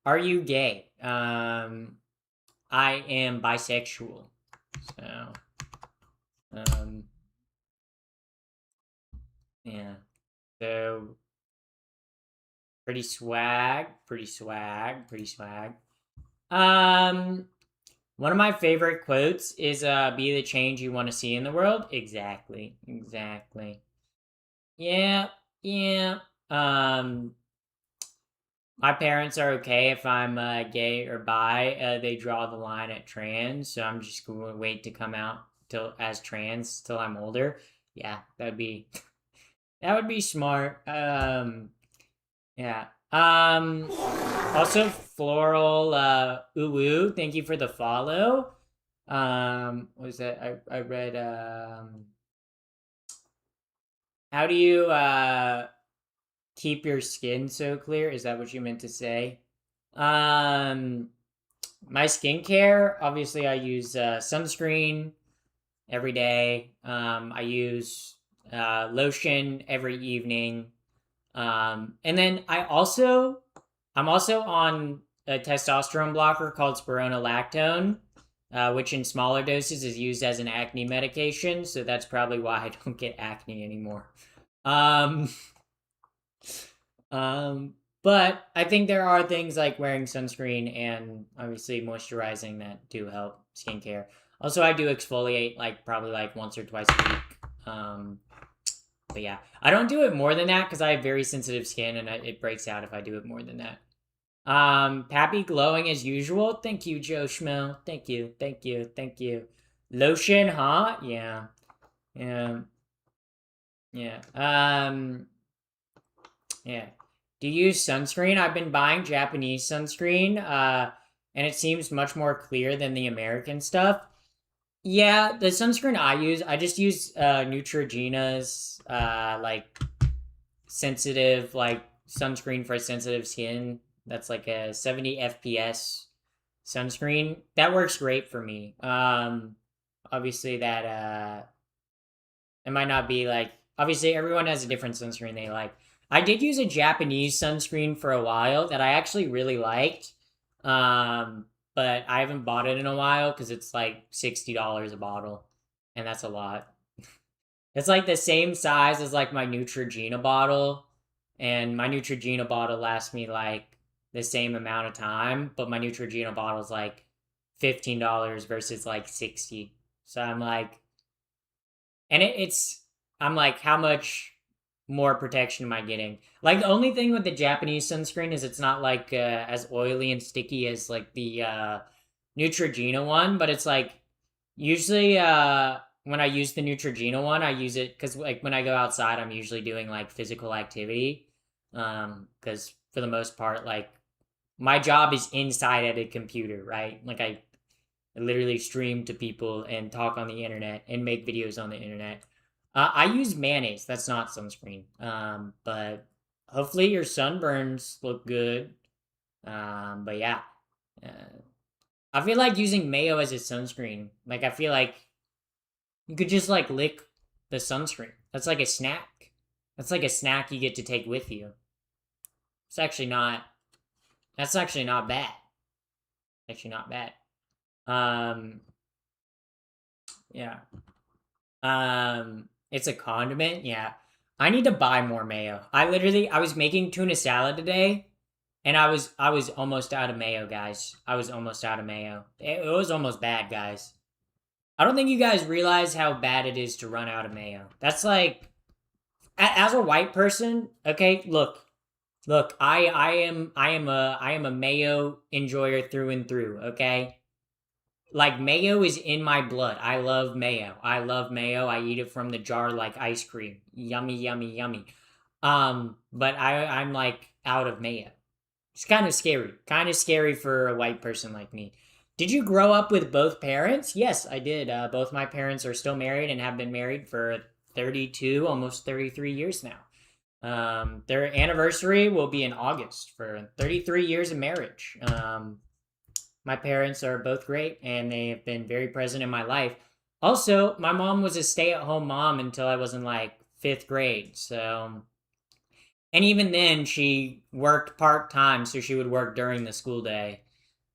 you gay? I am bisexual. So, um, yeah. So, pretty swag, pretty swag, pretty swag. Um, One of my favorite quotes is be the change you want to see in the world. Exactly. Exactly. Yeah. Yeah. Um my parents are okay if I'm gay or bi. They draw the line at trans, so I'm just going to wait to come out till as trans till I'm older. Yeah, that'd be that would be smart. Yeah. Also floral uwu, thank you for the follow. What was that? I read how do you keep your skin so clear? Is that what you meant to say? Um, my skincare, obviously, I use sunscreen every day. I use lotion every evening. And then I'm also on a testosterone blocker called spironolactone, which in smaller doses is used as an acne medication. So that's probably why I don't get acne anymore. Um, um, but I think there are things like wearing sunscreen and obviously moisturizing that do help skincare. Also, I do exfoliate like probably like once or twice a week. But yeah, I don't do it more than that because I have very sensitive skin and it breaks out if I do it more than that. Pappy glowing as usual. Thank you, Joe Schmo. Thank you, thank you, thank you. Lotion, huh? Yeah, yeah, yeah. Yeah. Do you use sunscreen? I've been buying Japanese sunscreen, and it seems much more clear than the American stuff. Yeah, the sunscreen I just use Neutrogena's like sensitive like sunscreen for sensitive skin. That's like a 70 FPS sunscreen. That works great for me. Obviously that it might not be like obviously everyone has a different sunscreen they like. I did use a Japanese sunscreen for a while that I actually really liked. Um, but I haven't bought it in a while because it's like $60 a bottle, and that's a lot. It's like the same size as like my Neutrogena bottle, and my Neutrogena bottle lasts me like the same amount of time, but my Neutrogena bottle is like $15 versus like 60. So I'm like, and it's I'm like, how much more protection am I getting? Like the only thing with the Japanese sunscreen is it's not like as oily and sticky as like the Neutrogena one, but it's like usually when I use the Neutrogena one, I use it because like when I go outside, I'm usually doing like physical activity. Because for the most part, like my job is inside at a computer, right? Like I literally stream to people and talk on the internet and make videos on the internet. I use mayonnaise. That's not sunscreen. But hopefully your sunburns look good. But yeah, uh, I feel like using mayo as a sunscreen. Like I feel like you could just like lick the sunscreen. That's like a snack. That's like a snack you get to take with you. It's actually not. That's actually not bad. Actually not bad. Um, yeah. It's a condiment. Yeah. I need to buy more mayo. I was making tuna salad today, and I was almost out of mayo, guys. I was almost out of mayo. It was almost bad, guys. I don't think you guys realize how bad it is to run out of mayo. That's like as a white person, okay, look, I am a mayo enjoyer through and through, okay? Like mayo is in my blood. I love mayo. I love mayo. I eat it from the jar like ice cream. Yummy, yummy, yummy. But I'm like out of mayo. It's kind of scary. Kind of scary for a white person like me. Did you grow up with both parents? Yes, I did. Both my parents are still married and have been married for 32, almost 33 years now. Their anniversary will be in August for 33 years of marriage. My parents are both great and they have been very present in my life. Also, my mom was a stay at home mom until I was in like fifth grade. So, and even then, she worked part time. So she would work during the school day.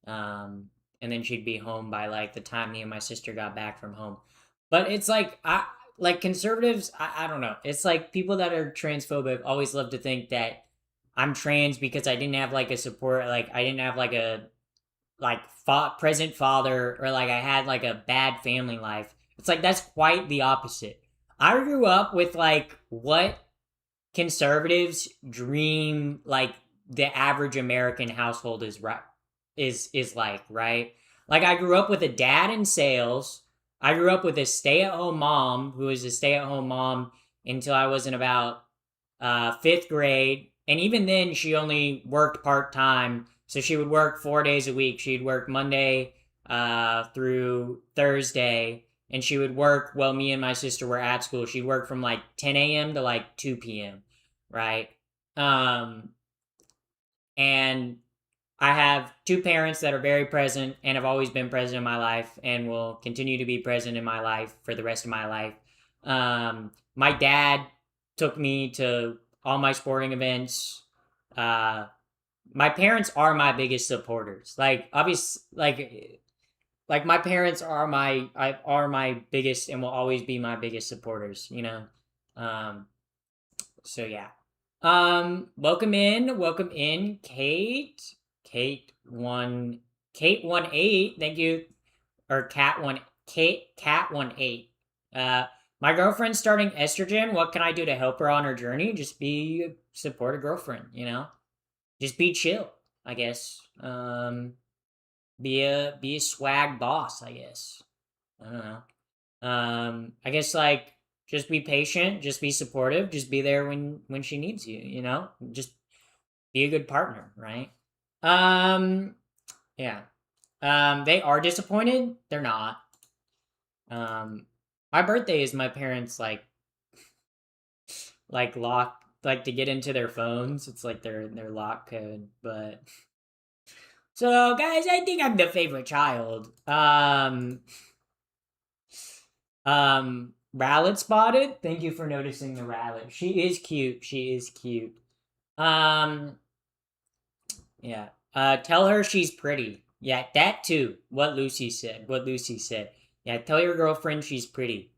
Um, and then she'd be home by like the time me and my sister got back from home. But it's like, like conservatives, I don't know. It's like people that are transphobic always love to think that I'm trans because I didn't have like a support, like I didn't have like a like present father or like I had like a bad family life. It's like that's quite the opposite. I grew up with like what conservatives dream like the average American household is right is like, right? Like I grew up with a dad in sales. I grew up with a stay-at-home mom who was a stay-at-home mom until I was in about fifth grade. And even then, she only worked part time. So she would work 4 days a week. She'd work Monday through Thursday, and she would work while me and my sister were at school. She'd work from like 10 a.m. to like 2 p.m., right? And I have two parents that are very present and have always been present in my life and will continue to be present in my life for the rest of my life. My dad took me to all my sporting events. My parents are my biggest supporters. Like obvious, like my parents are my biggest and will always be my biggest supporters. You know, so yeah. Welcome in, Kate. Kate 18. Thank you, or Cat 18. My girlfriend's starting estrogen. What can I do to help her on her journey? Just support a girlfriend. You know, just be chill. I guess. Be a swag boss. I guess. I don't know. I guess like just be patient, just be supportive, just be there when she needs you, you know? Just be a good partner, right? Yeah. They are disappointed. They're not. My birthday is my parents like lock like to get into their phones. It's like their lock code, but so guys, I think I'm the favorite child. Rowlet spotted. Thank you for noticing the Rowlet. She is cute. She is cute. Yeah. Tell her she's pretty. Yeah, that too. What Lucy said. Yeah, tell your girlfriend she's pretty.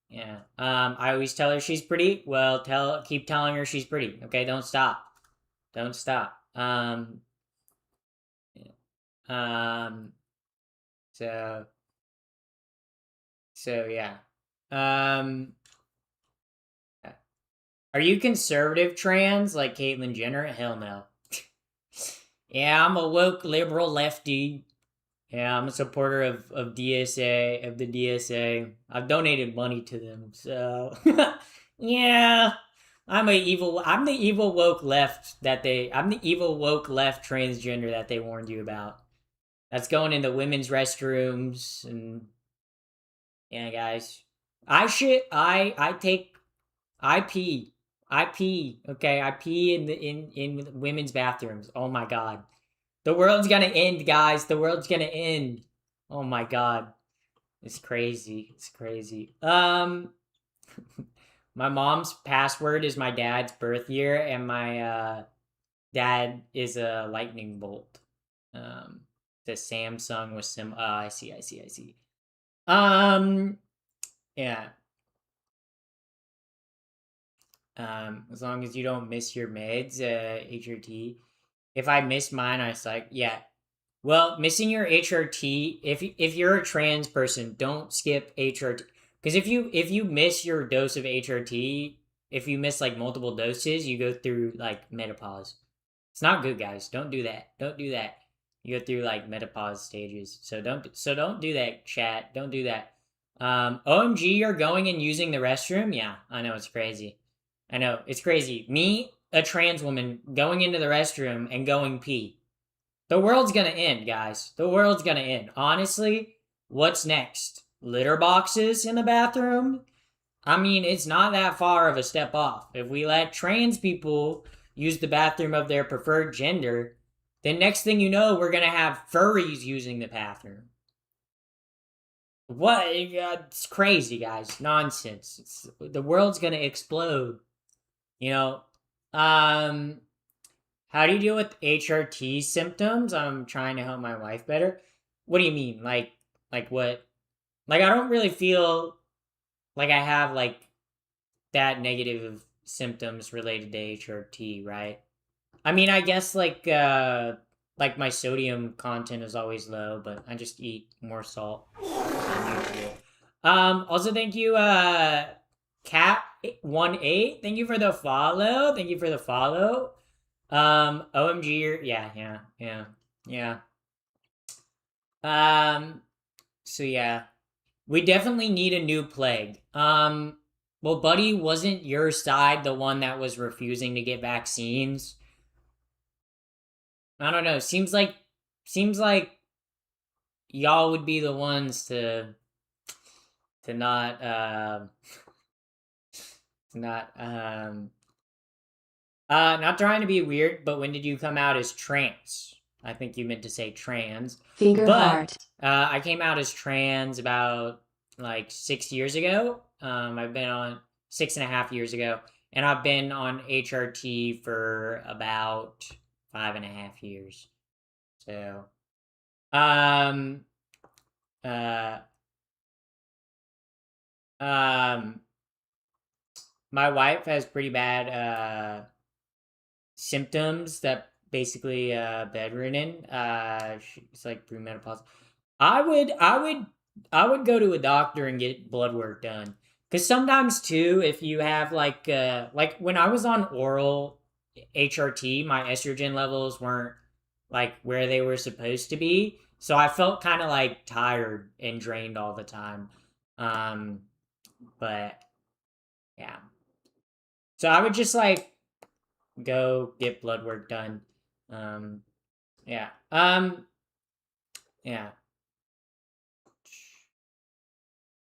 Yeah. I always tell her she's pretty. Well, keep telling her she's pretty. Okay, don't stop. Don't stop. Yeah. So yeah. Um Are you conservative trans like Caitlyn Jenner? Hell no. Yeah, I'm a woke liberal lefty. Yeah, I'm a supporter of DSA, of the DSA. I've donated money to them, so yeah. I'm the evil woke left I'm the evil woke left transgender that they warned you about. That's going into women's restrooms and yeah, guys. I pee. I pee. Okay, I pee in women's bathrooms. Oh my god. The world's gonna end, guys. The world's gonna end. Oh my god. It's crazy. It's crazy. My mom's password is my dad's birth year, and my dad is a lightning bolt. The Samsung with some. I see. Yeah. As long as you don't miss your meds, HRT. If I miss mine, I was like, yeah. Well, missing your HRT, if you're a trans person, don't skip HRT. Because if you miss your dose of HRT, if you miss like multiple doses, you go through like menopause. It's not good, guys. Don't do that. Don't do that. You go through like menopause stages. So don't do that, chat. Don't do that. OMG, you're going and using the restroom? Yeah, I know it's crazy. I know it's crazy. Me, a trans woman, going into the restroom and going pee. The world's gonna end, guys. The world's gonna end. Honestly, what's next? Litter boxes in the bathroom? I mean, it's not that far of a step off. If we let trans people use the bathroom of their preferred gender, then next thing you know, we're gonna have furries using the bathroom. What? It's crazy, guys. Nonsense. The world's gonna explode. You know, how do you deal with HRT symptoms? I'm trying to help my wife better. What do you mean? Like what? Like I don't really feel like I have like that negative symptoms related to HRT, right? I mean, I guess like my sodium content is always low, but I just eat more salt than usual. Also thank you Cat 18. Thank you for the follow. Thank you for the follow. OMG, yeah. So yeah, we definitely need a new plague. Well, buddy, wasn't your side the one that was refusing to get vaccines? I don't know. Seems like y'all would be the ones to not not not trying to be weird, but when did you come out as trans? I think you meant to say trans. Finger But heart. I came out as trans about like 6 years ago. I've been on 6.5 years ago, and I've been on HRT for about 5.5 years. So, um, uh, um, my wife has pretty bad symptoms that basically bedridden. She's like premenopause. I would go to a doctor and get blood work done. Cause sometimes too, if you have like when I was on oral HRT, my estrogen levels weren't like where they were supposed to be. So I felt kind of like tired and drained all the time. Um, but yeah. So I would just like go get blood work done. Um, yeah. Yeah.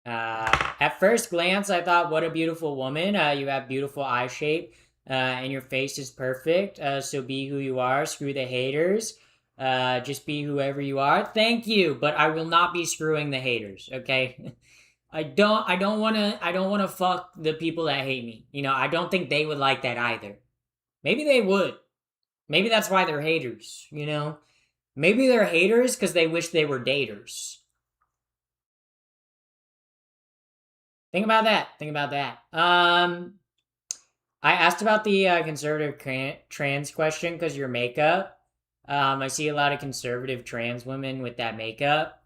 At first glance, I thought, what a beautiful woman. You have beautiful eye shape, and your face is perfect. So be who you are. Screw the haters. Just be whoever you are. Thank you, but I will not be screwing the haters. Okay. I don't want to fuck the people that hate me. I don't think they would like that either. Maybe they would. Maybe that's why they're haters. Maybe they're haters because they wish they were daters. Think about that. Think about that. I asked about the conservative trans question because your makeup. I see a lot of conservative trans women with that makeup.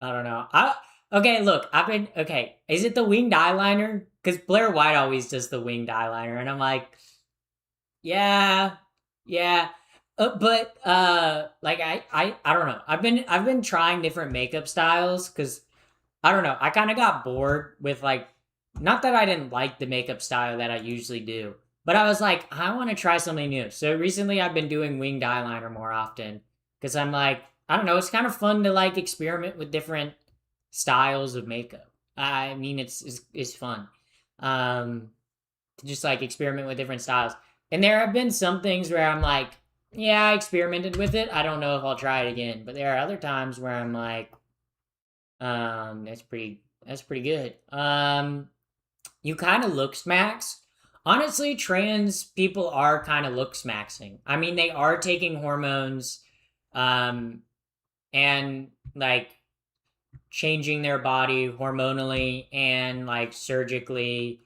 I don't know. Okay. Look, I've been okay. Is it the winged eyeliner? Because Blair White always does the winged eyeliner, and I'm like, yeah, yeah. But like I don't know. I've been trying different makeup styles because I don't know. I kind of got bored with like, not that I didn't like the makeup style that I usually do, but I was like, I want to try something new. So recently I've been doing winged eyeliner more often because I'm like, I don't know, it's kind of fun to like experiment with different styles of makeup. I mean, it's fun. Um, to just like experiment with different styles. And there have been some things where I'm like, yeah, I experimented with it. I don't know if I'll try it again. But there are other times where I'm like, that's pretty good. You kind of look smacks. Honestly, trans people are kind of look smaxing. I mean, they are taking hormones, um, and like changing their body hormonally and like surgically,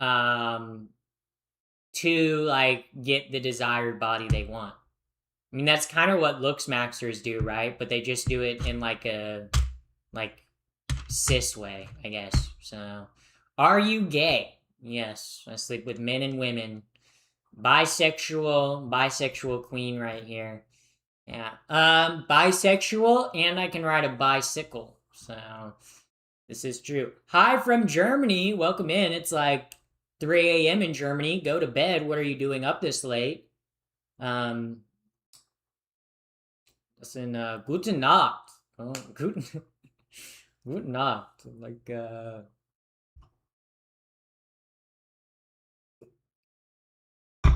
um, to like get the desired body they want. I mean, that's kind of what looks maxers do, right? But they just do it in like a like cis way, I guess. So, are you gay? Yes, I sleep with men and women. Bisexual queen right here. Yeah. Bisexual, and I can ride a bicycle. So, this is true. Hi from Germany. Welcome in. It's like 3 a.m. in Germany. Go to bed. What are you doing up this late? Um, listen, gute Nacht. Oh, gute Nacht.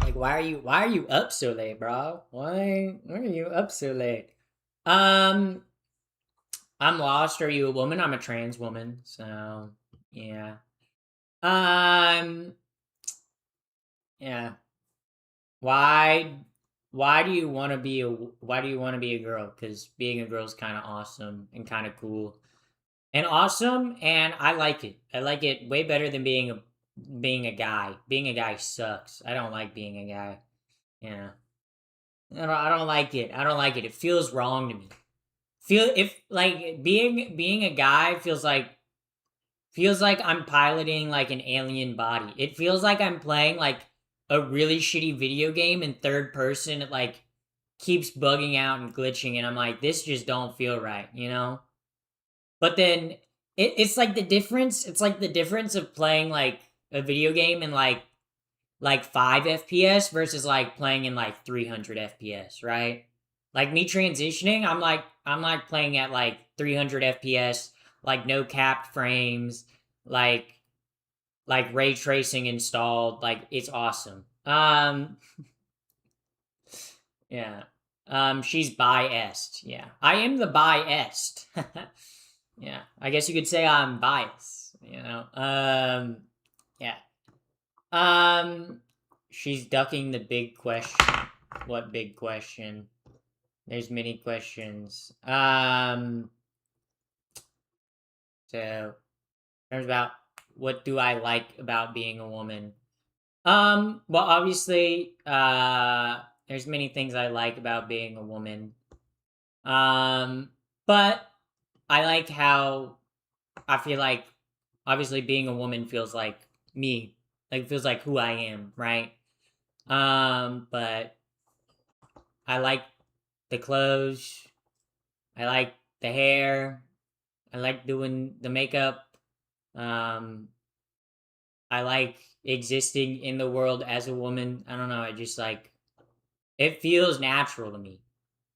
Like, why are you up so late, bro? Why are you up so late? Um, I'm lost. Are you a woman? I'm a trans woman. So, yeah. Um, yeah. Why why do you want to be a girl? Cuz being a girl is kind of awesome and kind of cool. And awesome, and I like it. I like it way better than being a guy. Being a guy sucks. I don't like being a guy. Yeah. I don't like it. I don't like it. It feels wrong to me. Feel if like being a guy feels like I'm piloting like an alien body. It feels like I'm playing like a really shitty video game in third person. It like keeps bugging out and glitching, and I'm like, this just don't feel right? But then it's like the difference. It's like the difference of playing like a video game in like 5 FPS versus like playing in like 300 FPS, right? Like me transitioning, I'm like playing at like 300 FPS, like no capped frames, like like ray tracing installed, like it's awesome. Yeah. She's biased. Yeah. I am the biased. Yeah. I guess you could say I'm biased, you know. Yeah. Um she's ducking the big question. What big question? There's many questions. So there's about what do I like about being a woman? Well, obviously, there's many things I like about being a woman. Um, but I like how I feel like obviously being a woman feels like me, like feels like who I am, right? But I like the clothes, I like the hair, I like doing the makeup. Um, I like existing in the world as a woman. I don't know, I just like it feels natural to me,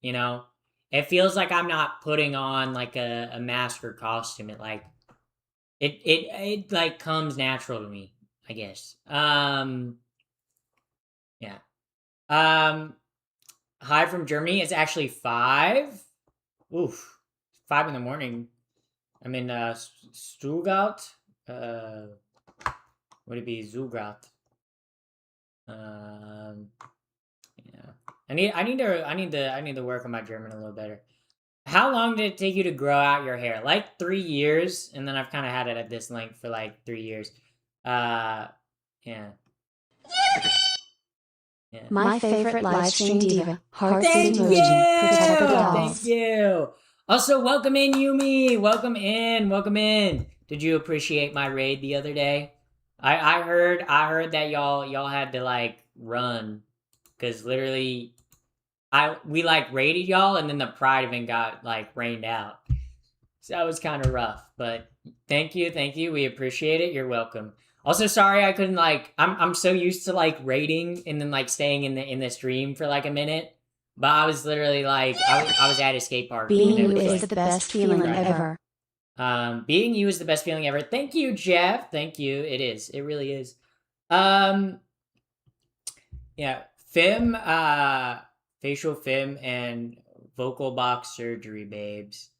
you know? It feels like I'm not putting on like a mask or costume. It like it like comes natural to me, I guess. Yeah. Um Hi from Germany. It's actually 5. Oof. 5 in the morning. I'm in Stuttgart. Uh would it be Zugat? Um yeah. I need to work on my German a little better. How long did it take you to grow out your hair? Like 3 years, and then I've kind of had it at this length for like 3 years. Uh, yeah, yeah. My favorite live stream diva. Heart Thank emoji. Protect the you, thank dolls. you. Also, welcome in, Yumi. Welcome in, welcome in. Did you appreciate my raid the other day? I heard that y'all had to like run because literally we like raided y'all, and then the pride event got like rained out. So that was kind of rough, but thank you, thank you. We appreciate it. You're welcome. Also, sorry I couldn't like. I'm so used to like raiding and then like staying in the stream for like a minute, but I was literally like I was at a skate park. Being And it you was is like the best feeling right. ever. Being you is the best feeling ever. Thank you, Jeff. Thank you. It is. It really is. Um, yeah, Fim, facial fim and vocal box surgery, babes.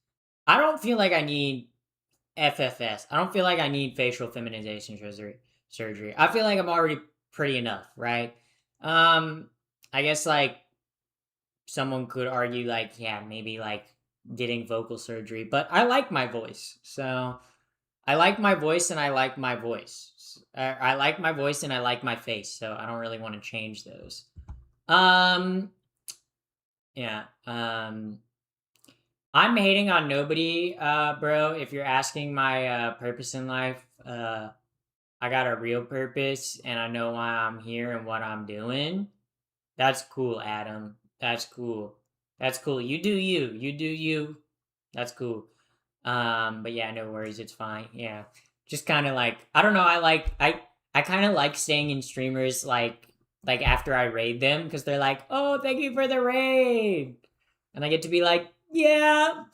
I don't feel like I need FFS. I don't feel like I need facial feminization surgery. I feel like I'm already pretty enough, right? Um, I guess like someone could argue like, yeah, maybe like getting vocal surgery, but I like my voice. So I like my voice and I like my voice. I like my voice and I like my face, so I don't really want to change those. Um, yeah. I'm hating on nobody, bro. If you're asking my purpose in life, I got a real purpose and I know why I'm here and what I'm doing. That's cool, Adam. That's cool. That's cool. You do you. You do you. That's cool. But yeah, no worries. It's fine. Yeah. Just kind of like I don't know. I kind of like staying in streamers like after I raid them because they're like, oh, thank you for the raid, and I get to be like, yeah,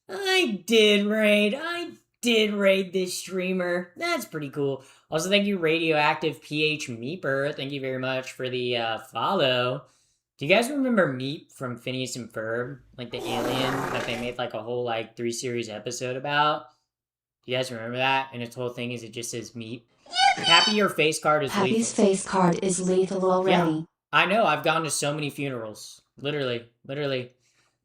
I did raid this streamer. That's pretty cool. Also, thank you, Radioactive PH Meeper. Thank you very much for the follow. Do you guys remember Meep from Phineas and Ferb? Like the alien that they made like a whole like 3 series episode about? Do you guys remember that? And its whole thing is it just says Meep. Happy your face card is Happy's lethal. face card is lethal already. Yeah, I know. I've gone to so many funerals. Literally. Literally.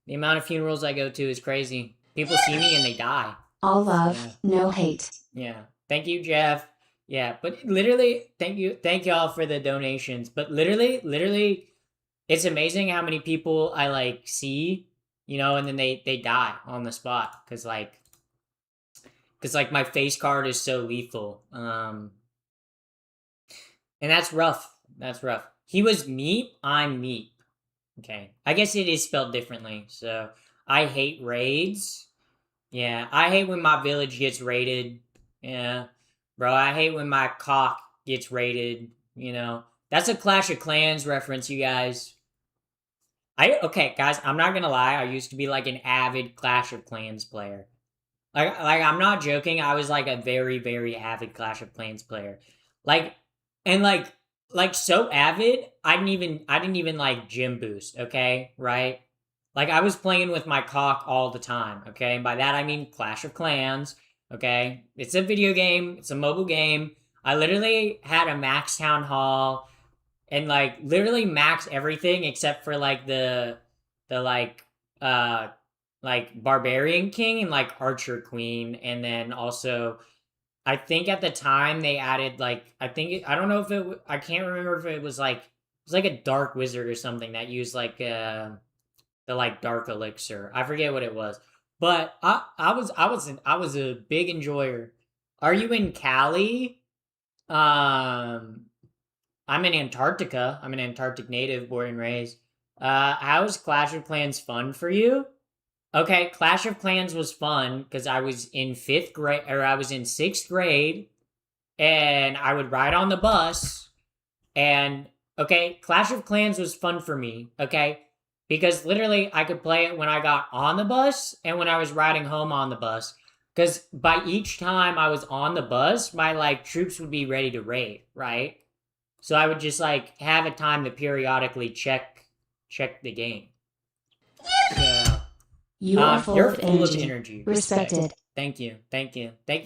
The amount of funerals I go to is crazy. People see me and they die. All love, Yeah. no hate. Yeah. Thank you, Jeff. Yeah, but literally, thank y'all for the donations. But literally, it's amazing how many people I like see, and then they die on the spot because my face card is so lethal. And that's rough. That's rough. He was Meep. I'm Meep. Okay, I guess it is spelled differently. So I hate raids. Yeah, I hate when my village gets raided. Yeah, bro, I hate when my cock gets raided. That's a Clash of Clans reference, you guys. Okay, guys, I'm not gonna lie. I used to be like an avid Clash of Clans player. Like I'm not joking. I was like a very, very avid Clash of Clans player. Like, and like so avid. I didn't even like gym boost. Okay, right? Like I was playing with my cock all the time. Okay, and by that I mean Clash of Clans. Okay, it's a video game. It's a mobile game. I literally had a max town hall and like literally max everything except for like the uh like barbarian king and like archer queen, and then also I think at the time they added like I don't know if I can't remember if it was like a dark wizard or something that used like the like dark elixir. I forget what it was, but I was a big enjoyer. Are you in Cali? um I'm in Antarctica. I'm an Antarctic native, born and raised. How is Clash of Clans fun for you? Okay, Clash of Clans was fun because I was in fifth grade, or I was in sixth grade, and I would ride on the bus. And okay, Clash of Clans was fun for me. Okay, because literally I could play it when I got on the bus and when I was riding home on the bus. Because by each time I was on the bus, my like troops would be ready to raid, right? So I would just like have a time to periodically check the game. So You are full you're of full of energy. energy. Respect Respect. it. Thank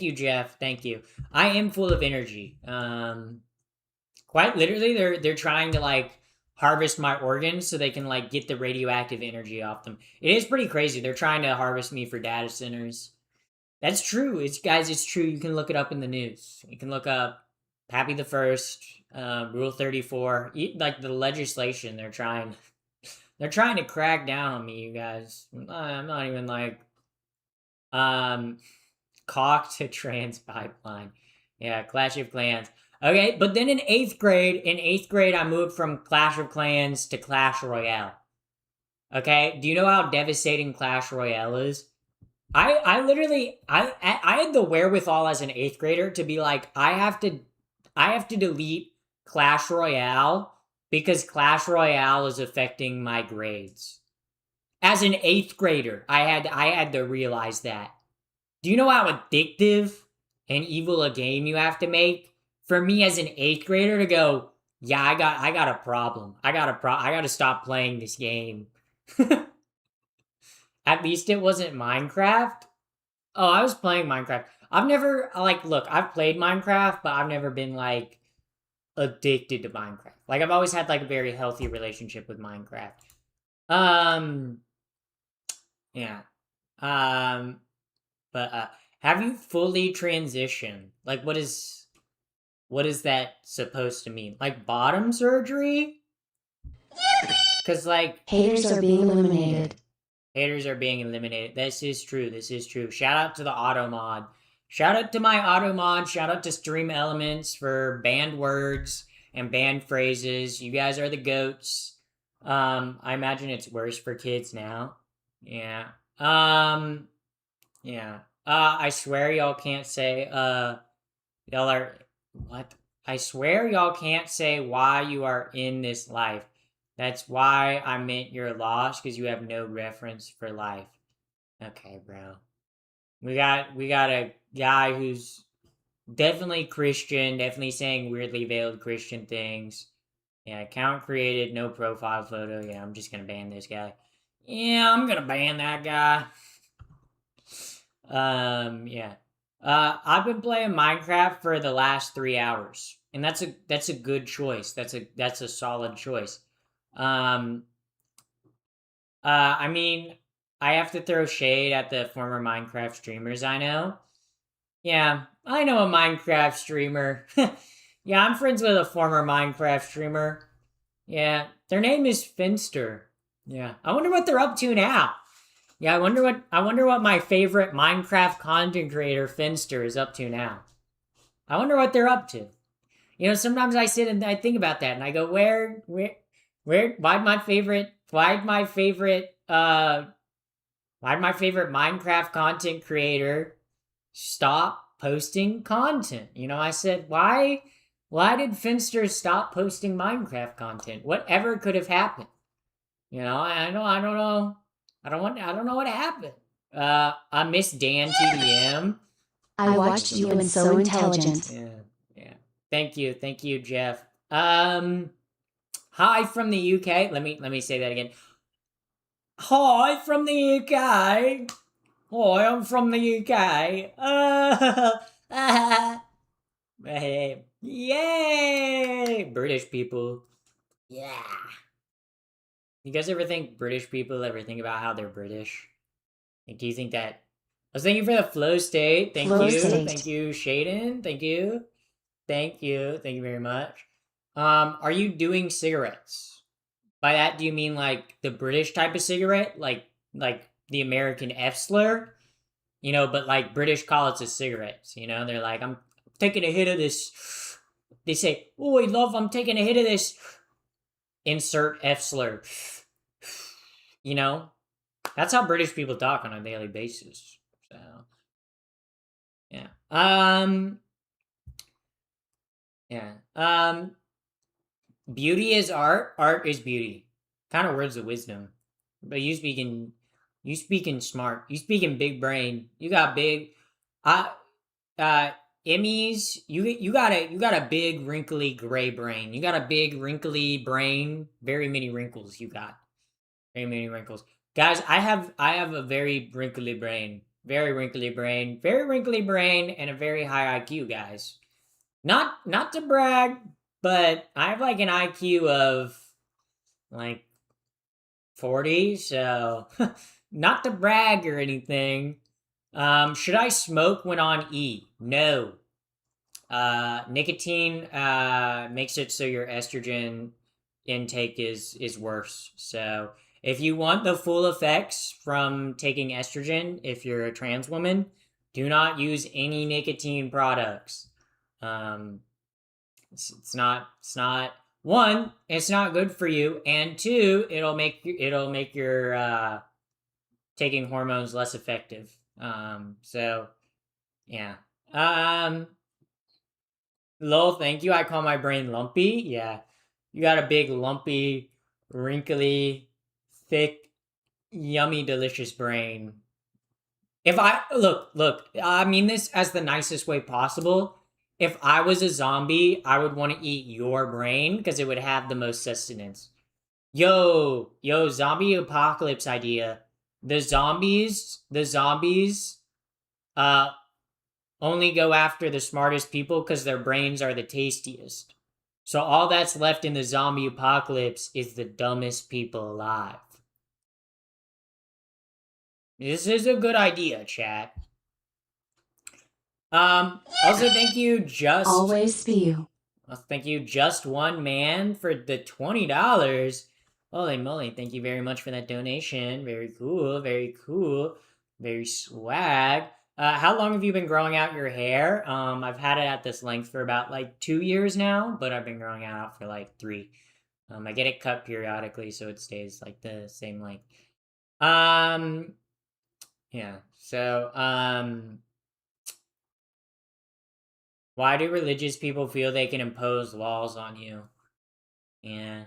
you, Jeff. Thank you. I am full of energy. Quite literally, they're trying to like harvest my organs so they can like get the radioactive energy off them. It is pretty crazy. They're trying to harvest me for data centers. That's true. It's guys. It's true. You can look it up in the news. You can look up Pappy the First, Rule 34. Like the legislation, they're trying to crack down on me. You guys, I'm not even like um cock to trans pipeline. Yeah, Clash of Clans. Okay, but then in eighth grade, I moved from Clash of Clans to Clash Royale. Okay, do you know how devastating Clash Royale is? I literally I had the wherewithal as an eighth grader to be like I have to delete Clash Royale because Clash Royale is affecting my grades. As an eighth grader, I had to realize that. Do you know how addictive and evil a game you have to make for me as an eighth grader to go? Yeah, I got a problem. I got to stop playing this game. At least it wasn't Minecraft. Oh, I was playing Minecraft. I've never like look, I've played Minecraft, but I've never been like addicted to Minecraft. Like I've always had like a very healthy relationship with Minecraft. Um yeah. Um but have you fully transitioned? Like what is that supposed to mean? Like bottom surgery? Cuz like Haters are being eliminated. haters are being eliminated. This is true. This is true. Shout out to the auto mod. Shout out to my auto mod. Shout out to Stream Elements for banned words and banned phrases. You guys are the goats. I imagine it's worse for kids now. Yeah. Yeah. I swear y'all can't say y'all are what? I swear y'all can't say why you are in this life. That's why I meant you're lost because you have no reference for life. Okay, bro. We got a guy who's definitely Christian, definitely saying weirdly veiled Christian things. Yeah, account created, no profile photo. Yeah, I'm just gonna ban this guy. Yeah, I'm gonna ban that guy. Yeah. I've been playing Minecraft for the last 3 hours, and that's a good choice. That's a solid choice. Um, I mean, I have to throw shade at the former Minecraft streamers I know. Yeah, I know a Minecraft streamer. Yeah, I'm friends with a former Minecraft streamer. Yeah, their name is Finster. Yeah, I wonder what they're up to now. Yeah, I wonder what my favorite Minecraft content creator Finster is up to now. I wonder what they're up to. Sometimes I sit and I think about that and I go, why'd my favorite Minecraft content creator stop posting content? I said, why did Finster stop posting Minecraft content? Whatever could have happened? I don't know. I don't know what happened. I miss Dan TDM. I watched you and So Intelligent. Yeah. Thank you, Jeff. Hi from the UK. Let me say that again. Hi from the UK. Hi, I'm from the UK. Yay! British people. Yeah. You guys ever think British people ever think about how they're British? Like, do you think that? I was thinking for the flow state. Thank Flow you. state. Thank you, Shaden. Thank you. Thank you. Thank you very much. Are you doing cigarettes? By that, do you mean like the British type of cigarette? Like the American F slur? But like British call it a cigarettes, They're like, I'm taking a hit of this. They say, oh, love, I'm taking a hit of this. Insert F slur. That's how British people talk on a daily basis. So, yeah. Yeah. Beauty is art. Art is beauty. Kind of words of wisdom. But you speaking smart. You speaking big brain. You got big. Uh, uh, Emmys. You got a big wrinkly gray brain. You got a big wrinkly brain. Very many wrinkles. You got very many wrinkles. Guys, I have a very wrinkly brain. Very wrinkly brain. Very wrinkly brain and a very high IQ, guys. Not to brag, but I have like an IQ of like 40, so not to brag or anything. Should I smoke when on E? No. Nicotine makes it so your estrogen intake is worse. So if you want the full effects from taking estrogen, if you're a trans woman, do not use any nicotine products. It's not one, it's not good for you, and two, it'll make your taking hormones less effective. So yeah. Lol, thank you. I call my brain lumpy. Yeah. You got a big, lumpy, wrinkly, thick, yummy, delicious brain. If I look, I mean this as the nicest way possible. If I was a zombie, I would want to eat your brain because it would have the most sustenance. Yo, zombie apocalypse idea. The zombies, uh, only go after the smartest people because their brains are the tastiest. So all that's left in the zombie apocalypse is the dumbest people alive. This is a good idea, chat. Also thank you, Always be you. thank you, just one man, for the $20. Holy moly, thank you very much for that donation. Very cool, very cool, very swag. How long have you been growing out your hair? I've had it at this length for about like 2 years now, but I've been growing it out for like 3. I get it cut periodically so it stays like the same length. Yeah. So, why do religious people feel they can impose laws on you? Yeah.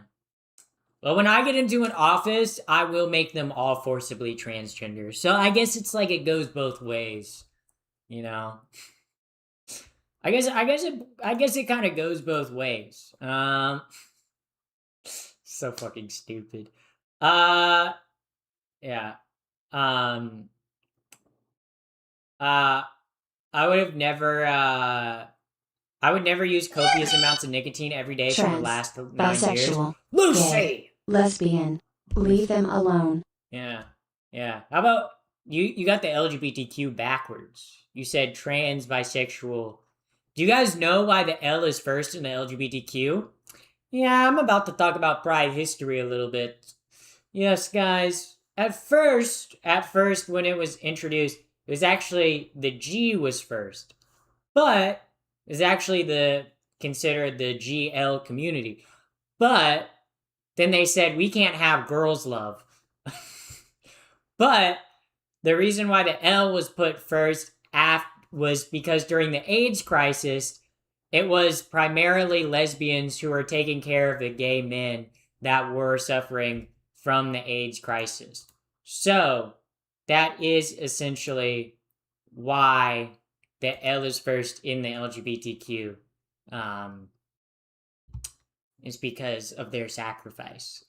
Well, when I get into an office, I will make them all forcibly transgender. So I guess it's like it goes both ways, you know. I guess it kind of goes both ways. So fucking stupid. Yeah. Um. Uh. I would have never. I would never use copious amounts of nicotine every day for the Trans, last 9 years. bisexual, Lucy! gay, lesbian. Leave them alone. Yeah. Yeah. How about you got the LGBTQ backwards. You said trans, bisexual. Do you guys know why the L is first in the LGBTQ? Yeah, I'm about to talk about Pride history a little bit. Yes, guys. At first when it was introduced, it was actually the G was first. But it's actually considered the GL community. But then they said we can't have girls love. But the reason why the L was put first was because during the AIDS crisis, it was primarily lesbians who were taking care of the gay men that were suffering from the AIDS crisis. So that is essentially why the L is first in the LGBTQ, is because of their sacrifice.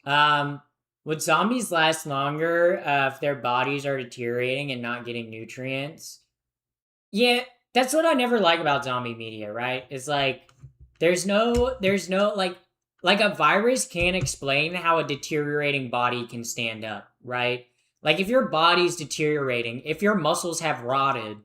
Would zombies last longer if their bodies are deteriorating and not getting nutrients? Yeah, that's what I never like about zombie media, right? It's like there's no like a virus can't explain how a deteriorating body can stand up, right? Like if your body's deteriorating, if your muscles have rotted,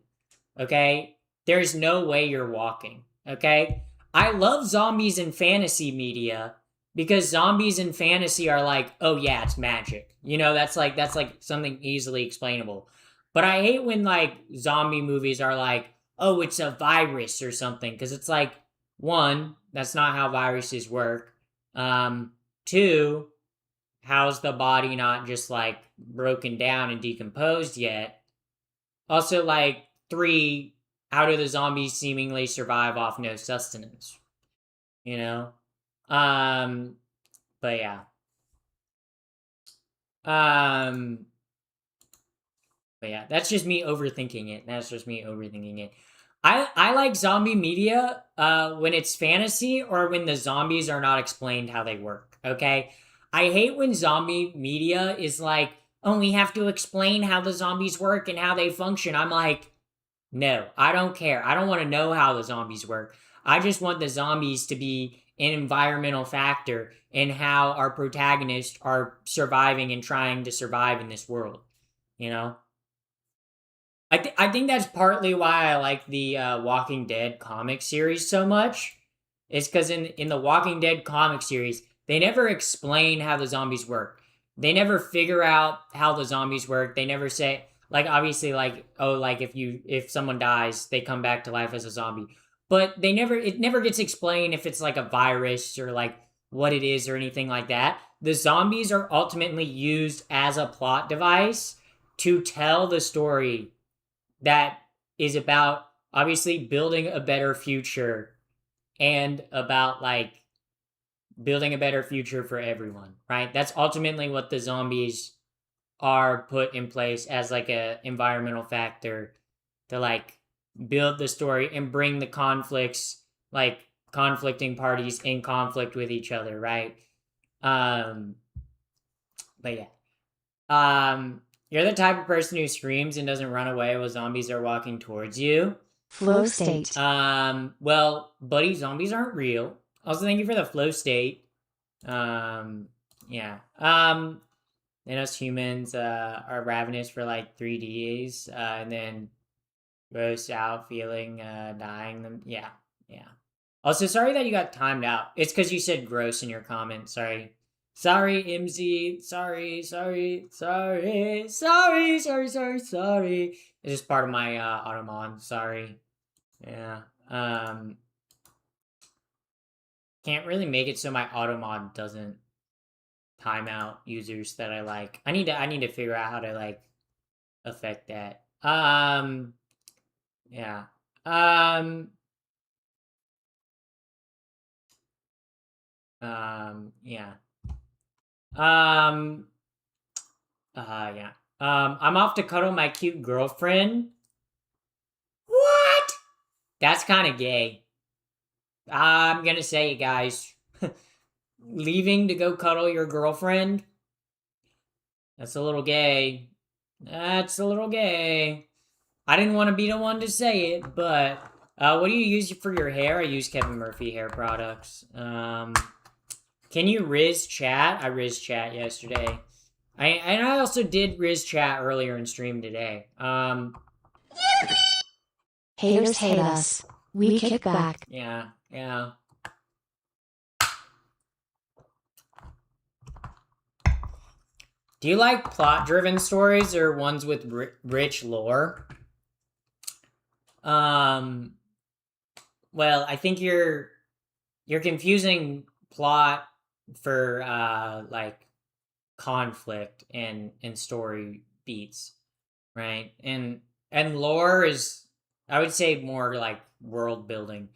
okay, there's no way you're walking, okay? I love zombies in fantasy media because zombies in fantasy are like, oh yeah, it's magic. That's like something easily explainable. But I hate when like zombie movies are like, oh, it's a virus or something, because it's like, one, that's not how viruses work. Two, how's the body not just like broken down and decomposed yet? Also, like, three, how do the zombies seemingly survive off no sustenance? You know? Um, but yeah. Um, but yeah, that's just me overthinking it. That's just me overthinking it. I like zombie media when it's fantasy or when the zombies are not explained how they work, okay? I hate when zombie media is like, oh, we have to explain how the zombies work and how they function. I'm like, no, I don't care. I don't want to know how the zombies work. I just want the zombies to be an environmental factor in how our protagonists are surviving and trying to survive in this world. You know? I think that's partly why I like the Walking Dead comic series so much. It's because in the Walking Dead comic series, they never explain how the zombies work. They never figure out how the zombies work. They never say, like, obviously, like, oh, like if someone dies, they come back to life as a zombie. But it never gets explained if it's like a virus or like what it is or anything like that. The zombies are ultimately used as a plot device to tell the story that is about obviously building a better future and about like building a better future for everyone, right? That's ultimately what the zombies are put in place as like a environmental factor to like build the story and bring the conflicts, like conflicting parties in conflict with each other, right? um but yeah. You're the type of person who screams and doesn't run away while zombies are walking towards you. Flow state. Well, buddy, zombies aren't real. Also, thank you for the flow state. Yeah. Then us humans are ravenous for like 3 days, and then gross out, feeling dying. Them. Yeah, yeah. Also, sorry that you got timed out. It's because you said gross in your comment. Sorry. Sorry, MZ. Sorry, sorry, sorry, sorry, sorry, sorry, sorry. It's just part of my automon. Sorry. Yeah. Can't really make it so my automod doesn't time out users that I like. I need to figure out how to like affect that. Yeah. Yeah. Um, yeah. I'm off to cuddle my cute girlfriend. What? That's kind of gay. I'm gonna say it, guys. Leaving to go cuddle your girlfriend? That's a little gay. That's a little gay. I didn't want to be the one to say it, but what do you use for your hair? I use Kevin Murphy hair products. Can you Riz chat? I Riz chat yesterday. I also did Riz chat earlier in stream today. Haters hate us. We kick back. Yeah, yeah. Do you like plot-driven stories or ones with rich lore? Well, I think you're confusing plot for like conflict and story beats, right? And lore is, I would say, more like world building.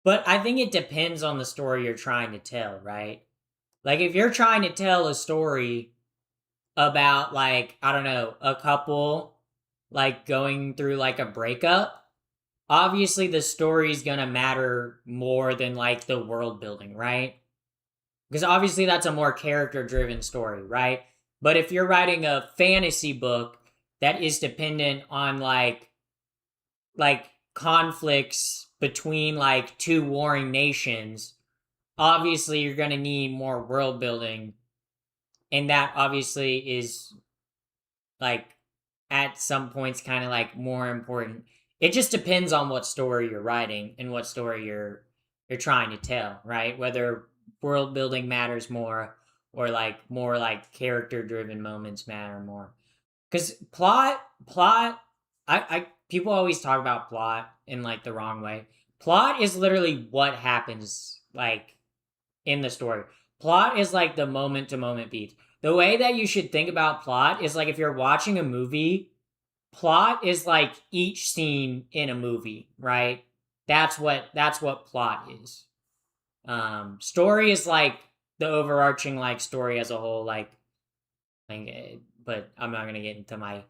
But I think it depends on the story you're trying to tell, right? Like if you're trying to tell a story about like, I don't know, a couple like going through like a breakup, obviously the story's gonna matter more than like the world building, right? Because obviously that's a more character driven story, right? But if you're writing a fantasy book that is dependent on like conflicts between like two warring nations, obviously you're going to need more world building, and that obviously is like at some points kind of like more important. It just depends on what story you're writing and what story you're trying to tell, right? Whether world building matters more or like more like character driven moments matter more. Cuz plot I people always talk about plot in like the wrong way. Plot is literally what happens like in the story. Plot is like the moment to moment beats. The way that you should think about plot is like if you're watching a movie, plot is like each scene in a movie, right? That's what plot is. Story is like the overarching like story as a whole, but I'm not gonna get into my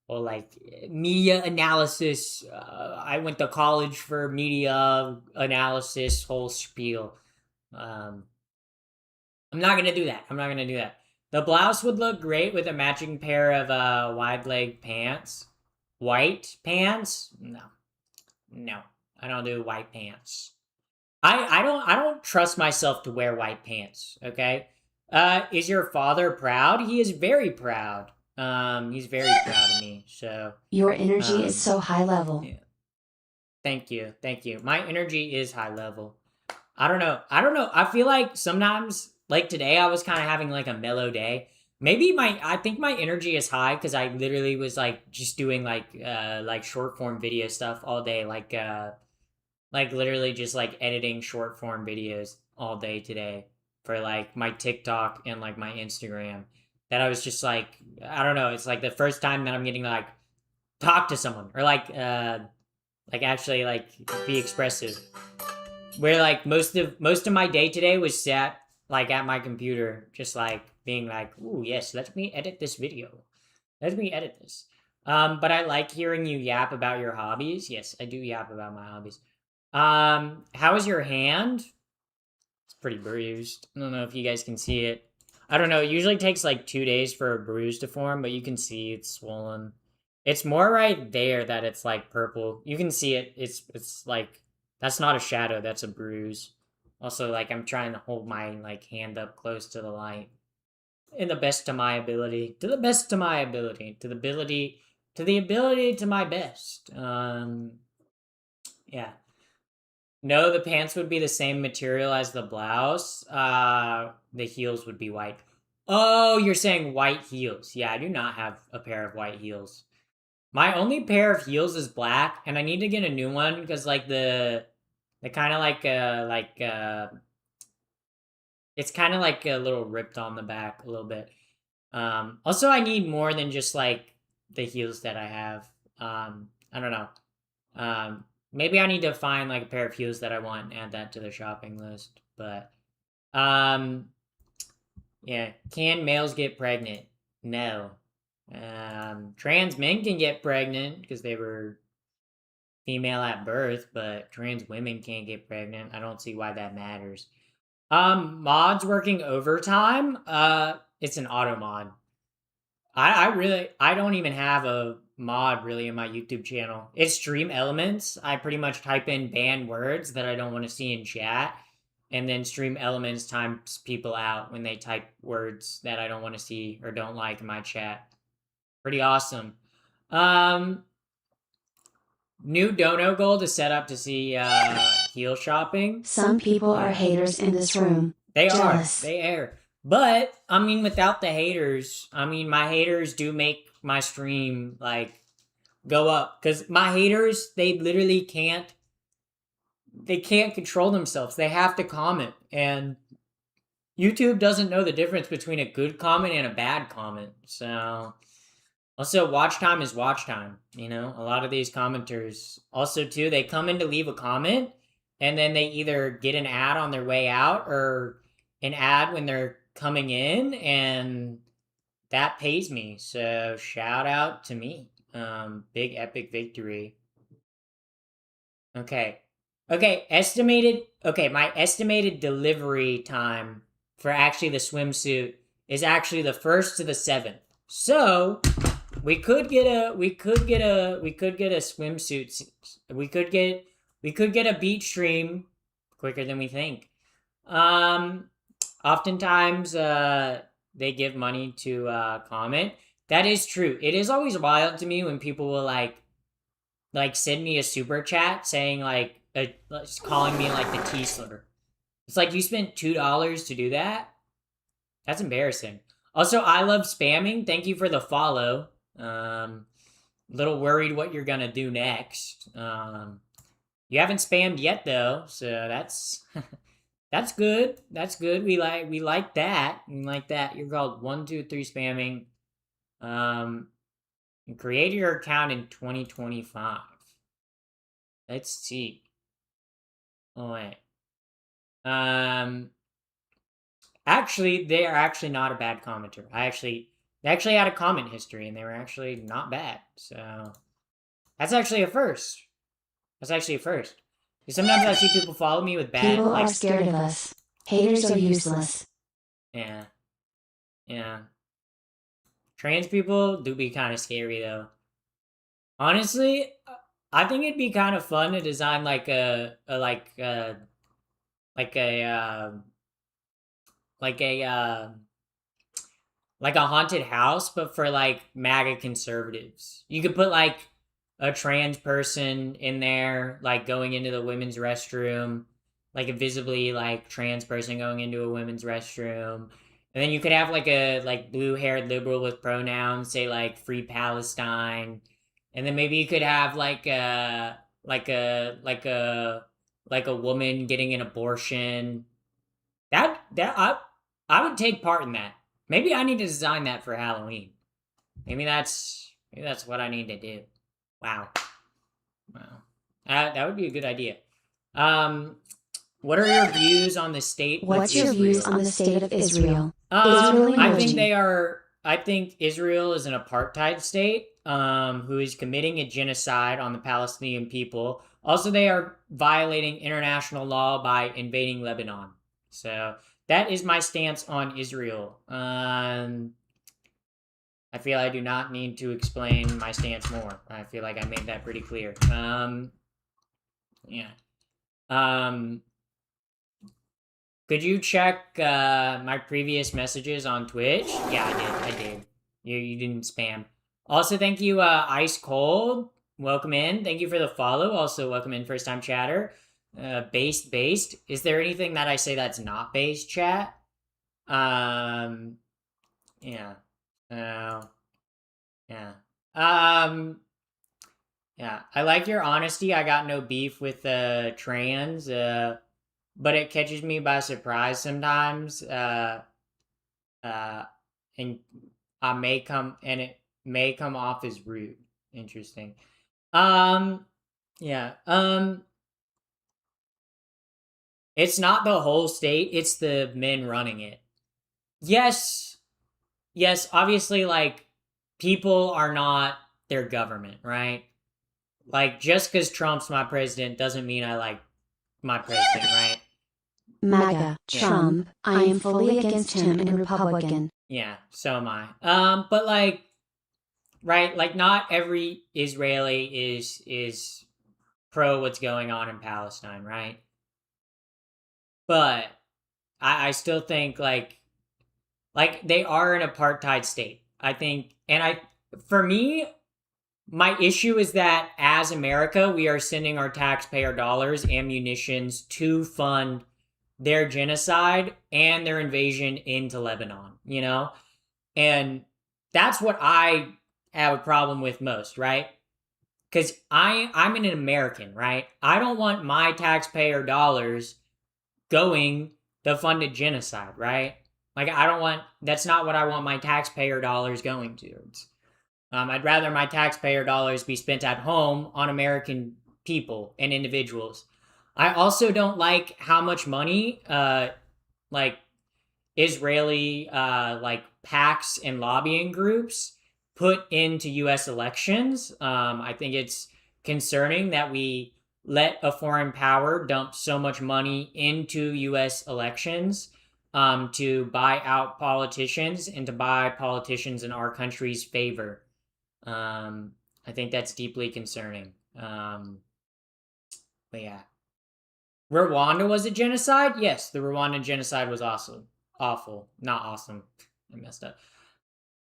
whole like media analysis. I went to college for media analysis, whole spiel. Um, I'm not gonna do that. I'm not gonna do that. The blouse would look great with a matching pair of wide leg pants. White pants? No, no, I don't do white pants. I don't trust myself to wear white pants. Okay. Is your father proud? He is very proud. He's very proud of me. So, Your energy is um, so high level. yeah. Thank you, thank you. My energy is high level. I don't know. I don't know. I feel like sometimes, like today, I was kind of having like a mellow day. Maybe I think my energy is high because I literally was like just doing like short form video stuff all day, like literally just like editing short form videos all day today for like my TikTok and like my Instagram. That I was just like, I don't know. It's like the first time that I'm getting to, like talk to someone or like actually like be expressive, where like most of my day today was sat like at my computer just like being like, ooh, yes, let me edit this video, let me edit this. But I like hearing you yap about your hobbies. Yes, I do yap about my hobbies. How is your hand? It's pretty bruised. I don't know if you guys can see it. I don't know, it usually takes like 2 days for a bruise to form, but you can see it's swollen. It's more right there that it's like purple. You can see it. It's like that's not a shadow, that's a bruise. Also, like I'm trying to hold my like hand up close to the light in the best to my ability. To the best to my ability. To the ability to my best. Yeah. No, the pants would be the same material as the blouse. The heels would be white. Oh, you're saying white heels. Yeah, I do not have a pair of white heels. My only pair of heels is black, and I need to get a new one because like the kind of it's kind of like a little ripped on the back a little bit. Also, I need more than just like the heels that I have. I don't know. Maybe I need to find like a pair of heels that I want and add that to the shopping list. But um, yeah, can males get pregnant? No. Trans men can get pregnant because they were female at birth, but trans women can't get pregnant. I don't see why that matters. Mods working overtime. It's an auto mod. I don't even have a mod really in my YouTube channel. It's Stream Elements. I pretty much type in banned words that I don't want to see in chat, and then Stream Elements times people out when they type words that I don't want to see or don't like in my chat. Pretty awesome. Um, New dono goal to set up to see heel shopping. Some people are haters in this room. They Jealous. are. They are. But I mean, without the haters, I mean, my haters do make my stream like go up because my haters, they literally can't. They can't control themselves. They have to comment, and YouTube doesn't know the difference between a good comment and a bad comment. So also, watch time is watch time. You know, a lot of these commenters also too, they come in to leave a comment, and then they either get an ad on their way out or an ad when they're coming in, and that pays me. So shout out to me. Big epic victory. Okay. My estimated delivery time for actually the swimsuit is actually the 1st to the 7th. So, we could get a swimsuit. We could get a beach stream quicker than we think. Um Oftentimes they give money to comment. That is true. It is always wild to me when people will like send me a super chat saying calling me like the tea slur. It's like you spent $2 to do that. That's embarrassing. Also, I love spamming. Thank you for the follow. Little worried what you're gonna do next. You haven't spammed yet though, so that's that's good. That's good. We like that. We like that. You're called 123 spamming. Create your account in 2025. Let's see. Oh wait. Actually, they are actually not a bad commenter. They actually had a comment history and they were actually not bad. So that's actually a first. That's actually a first. Sometimes I see people follow me with bad. People are scared of us. Haters are useless. Yeah. Yeah. Trans people do be kind of scary though. Honestly, I think it'd be kind of fun to design like like a like a like a haunted house, but for like MAGA conservatives. You could put like a trans person in there, like going into the women's restroom, like a visibly like trans person going into a women's restroom. And then you could have like a like blue-haired liberal with pronouns, say like free Palestine. And then maybe you could have like a woman getting an abortion. I would take part in that. Maybe I need to design that for Halloween. Maybe that's what I need to do. Wow. That would be a good idea. What are your views on the state? What's your views on the state of Israel? I think Israel is an apartheid state, who is committing a genocide on the Palestinian people. Also, they are violating international law by invading Lebanon. So that is my stance on Israel. I feel I do not need to explain my stance more. I feel like I made that pretty clear. Yeah. Could you check my previous messages on Twitch? Yeah, I did. You didn't spam. Also, thank you, Ice Cold. Welcome in. Thank you for the follow. Also, welcome in, first time chatter. Based. Is there anything that I say that's not based, chat? Yeah. Yeah. Yeah. I like your honesty. I got no beef with trans, but it catches me by surprise sometimes. And it may come off as rude. Interesting. Yeah. It's not the whole state, it's the men running it. Yes, obviously, like, people are not their government, right? Like, just because Trump's my president doesn't mean I like my president, right? MAGA, Trump, I am fully against him and Republican. Yeah, so am I. But like, right, like not every Israeli is pro what's going on in Palestine, right? But I still think like they are an apartheid state. I think, for me, my issue is that as America, we are sending our taxpayer dollars and munitions to fund their genocide and their invasion into Lebanon, you know? And that's what I have a problem with most, right? Because I'm an American, right? I don't want my taxpayer dollars going to fund a genocide, right? Like, that's not what I want my taxpayer dollars going towards. I'd rather my taxpayer dollars be spent at home on American people and individuals. I also don't like how much money, Israeli like PACs and lobbying groups put into U.S. elections. I think it's concerning that we let a foreign power dump so much money into U.S. elections to buy out politicians and to buy politicians in our country's favor. I think that's deeply concerning. But yeah. Rwanda was a genocide? Yes, the Rwandan genocide was awesome. Awful. Not awesome. I messed up.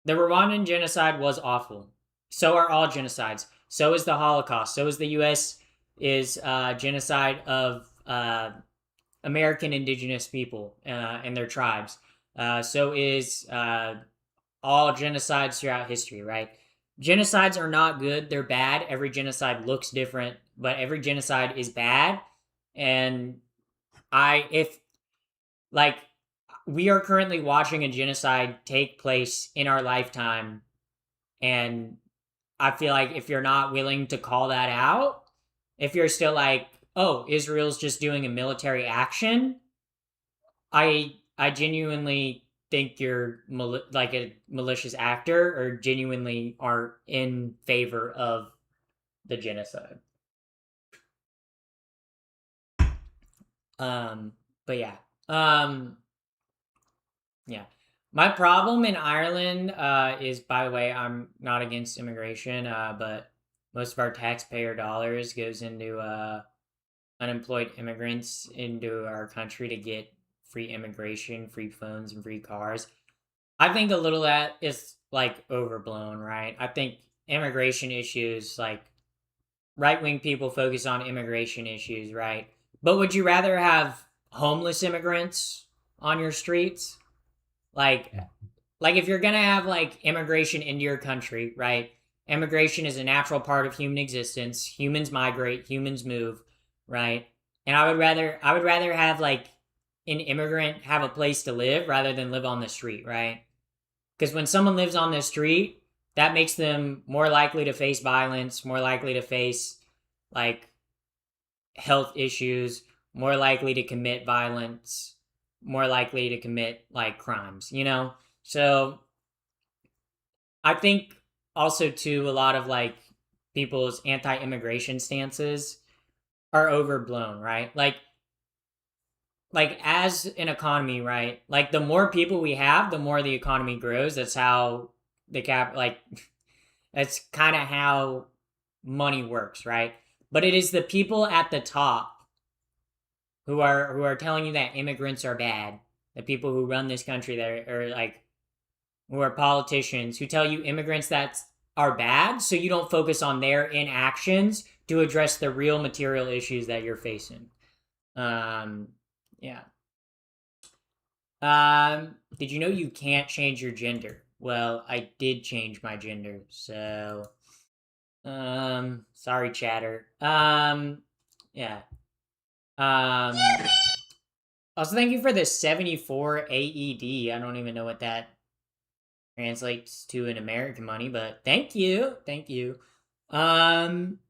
The Rwandan genocide was awful. So are all genocides. So is the Holocaust. So is the U.S. is genocide of American indigenous people and their tribes. So is all genocides throughout history, right? Genocides are not good. They're bad. Every genocide looks different, but every genocide is bad. And if like we are currently watching a genocide take place in our lifetime, and I feel like if you're not willing to call that out, if you're still like, oh, Israel's just doing a military action, I genuinely think you're like a malicious actor or genuinely are in favor of the genocide. But yeah. Yeah. My problem in Ireland is, by the way, I'm not against immigration, but most of our taxpayer dollars goes into unemployed immigrants into our country to get free immigration, free phones, and free cars. I think a little of that is like overblown, right? I think immigration issues, like right wing people focus on immigration issues, right? But would you rather have homeless immigrants on your streets? Like, like if you're gonna have like immigration into your country, right? Immigration is a natural part of human existence. Humans migrate, humans move, right? And I would rather have like an immigrant have a place to live rather than live on the street, right? Because when someone lives on the street, that makes them more likely to face violence, more likely to face like health issues, more likely to commit violence, more likely to commit like crimes, you know? So I think also too a lot of like people's anti-immigration stances are overblown, right? Like as an economy, right? Like the more people we have, the more the economy grows. That's how the cap like that's kind of how money works, right? But it is the people at the top who are telling you that immigrants are bad. The people who run this country that are like who are politicians who tell you immigrants that are bad, so you don't focus on their inactions to address the real material issues that you're facing. Yeah. Did you know you can't change your gender? Well, I did change my gender, so sorry, chatter. Yeah. Um, Also, thank you for the 74 AED. I don't even know what that translates to in American money, but thank you. Thank you. Um,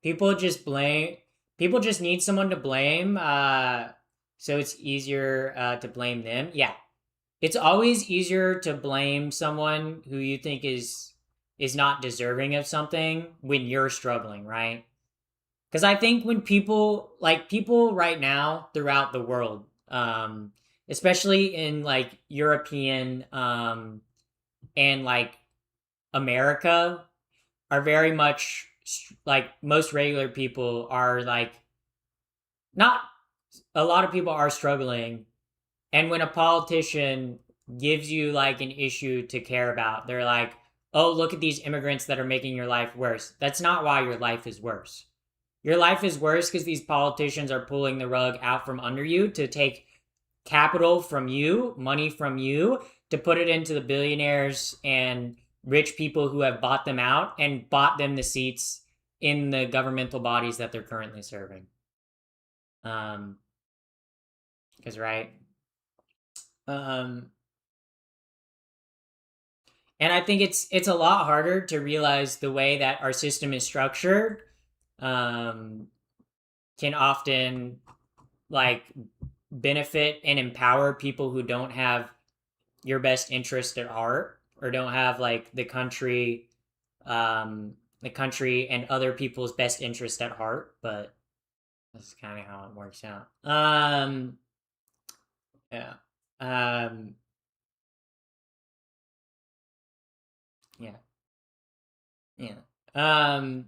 people just blame, people just need someone to blame, so it's easier to blame them. Yeah. It's always easier to blame someone who you think is not deserving of something when you're struggling, right? Because I think when people right now throughout the world, especially in like European and like America, are very much like most regular people are like not a lot of people are struggling, and when a politician gives you like an issue to care about, they're like, oh, look at these immigrants that are making your life worse. That's not why your life is worse. Your life is worse because these politicians are pulling the rug out from under you to take capital from you, money from you, to put it into the billionaires and rich people who have bought them out and bought them the seats in the governmental bodies that they're currently serving. Because right. Um, and I think it's a lot harder to realize the way that our system is structured can often like benefit and empower people who don't have your best interest at heart, or don't have like the country and other people's best interest at heart. But that's kind of how it works out. Yeah. Um, yeah. Yeah. Um,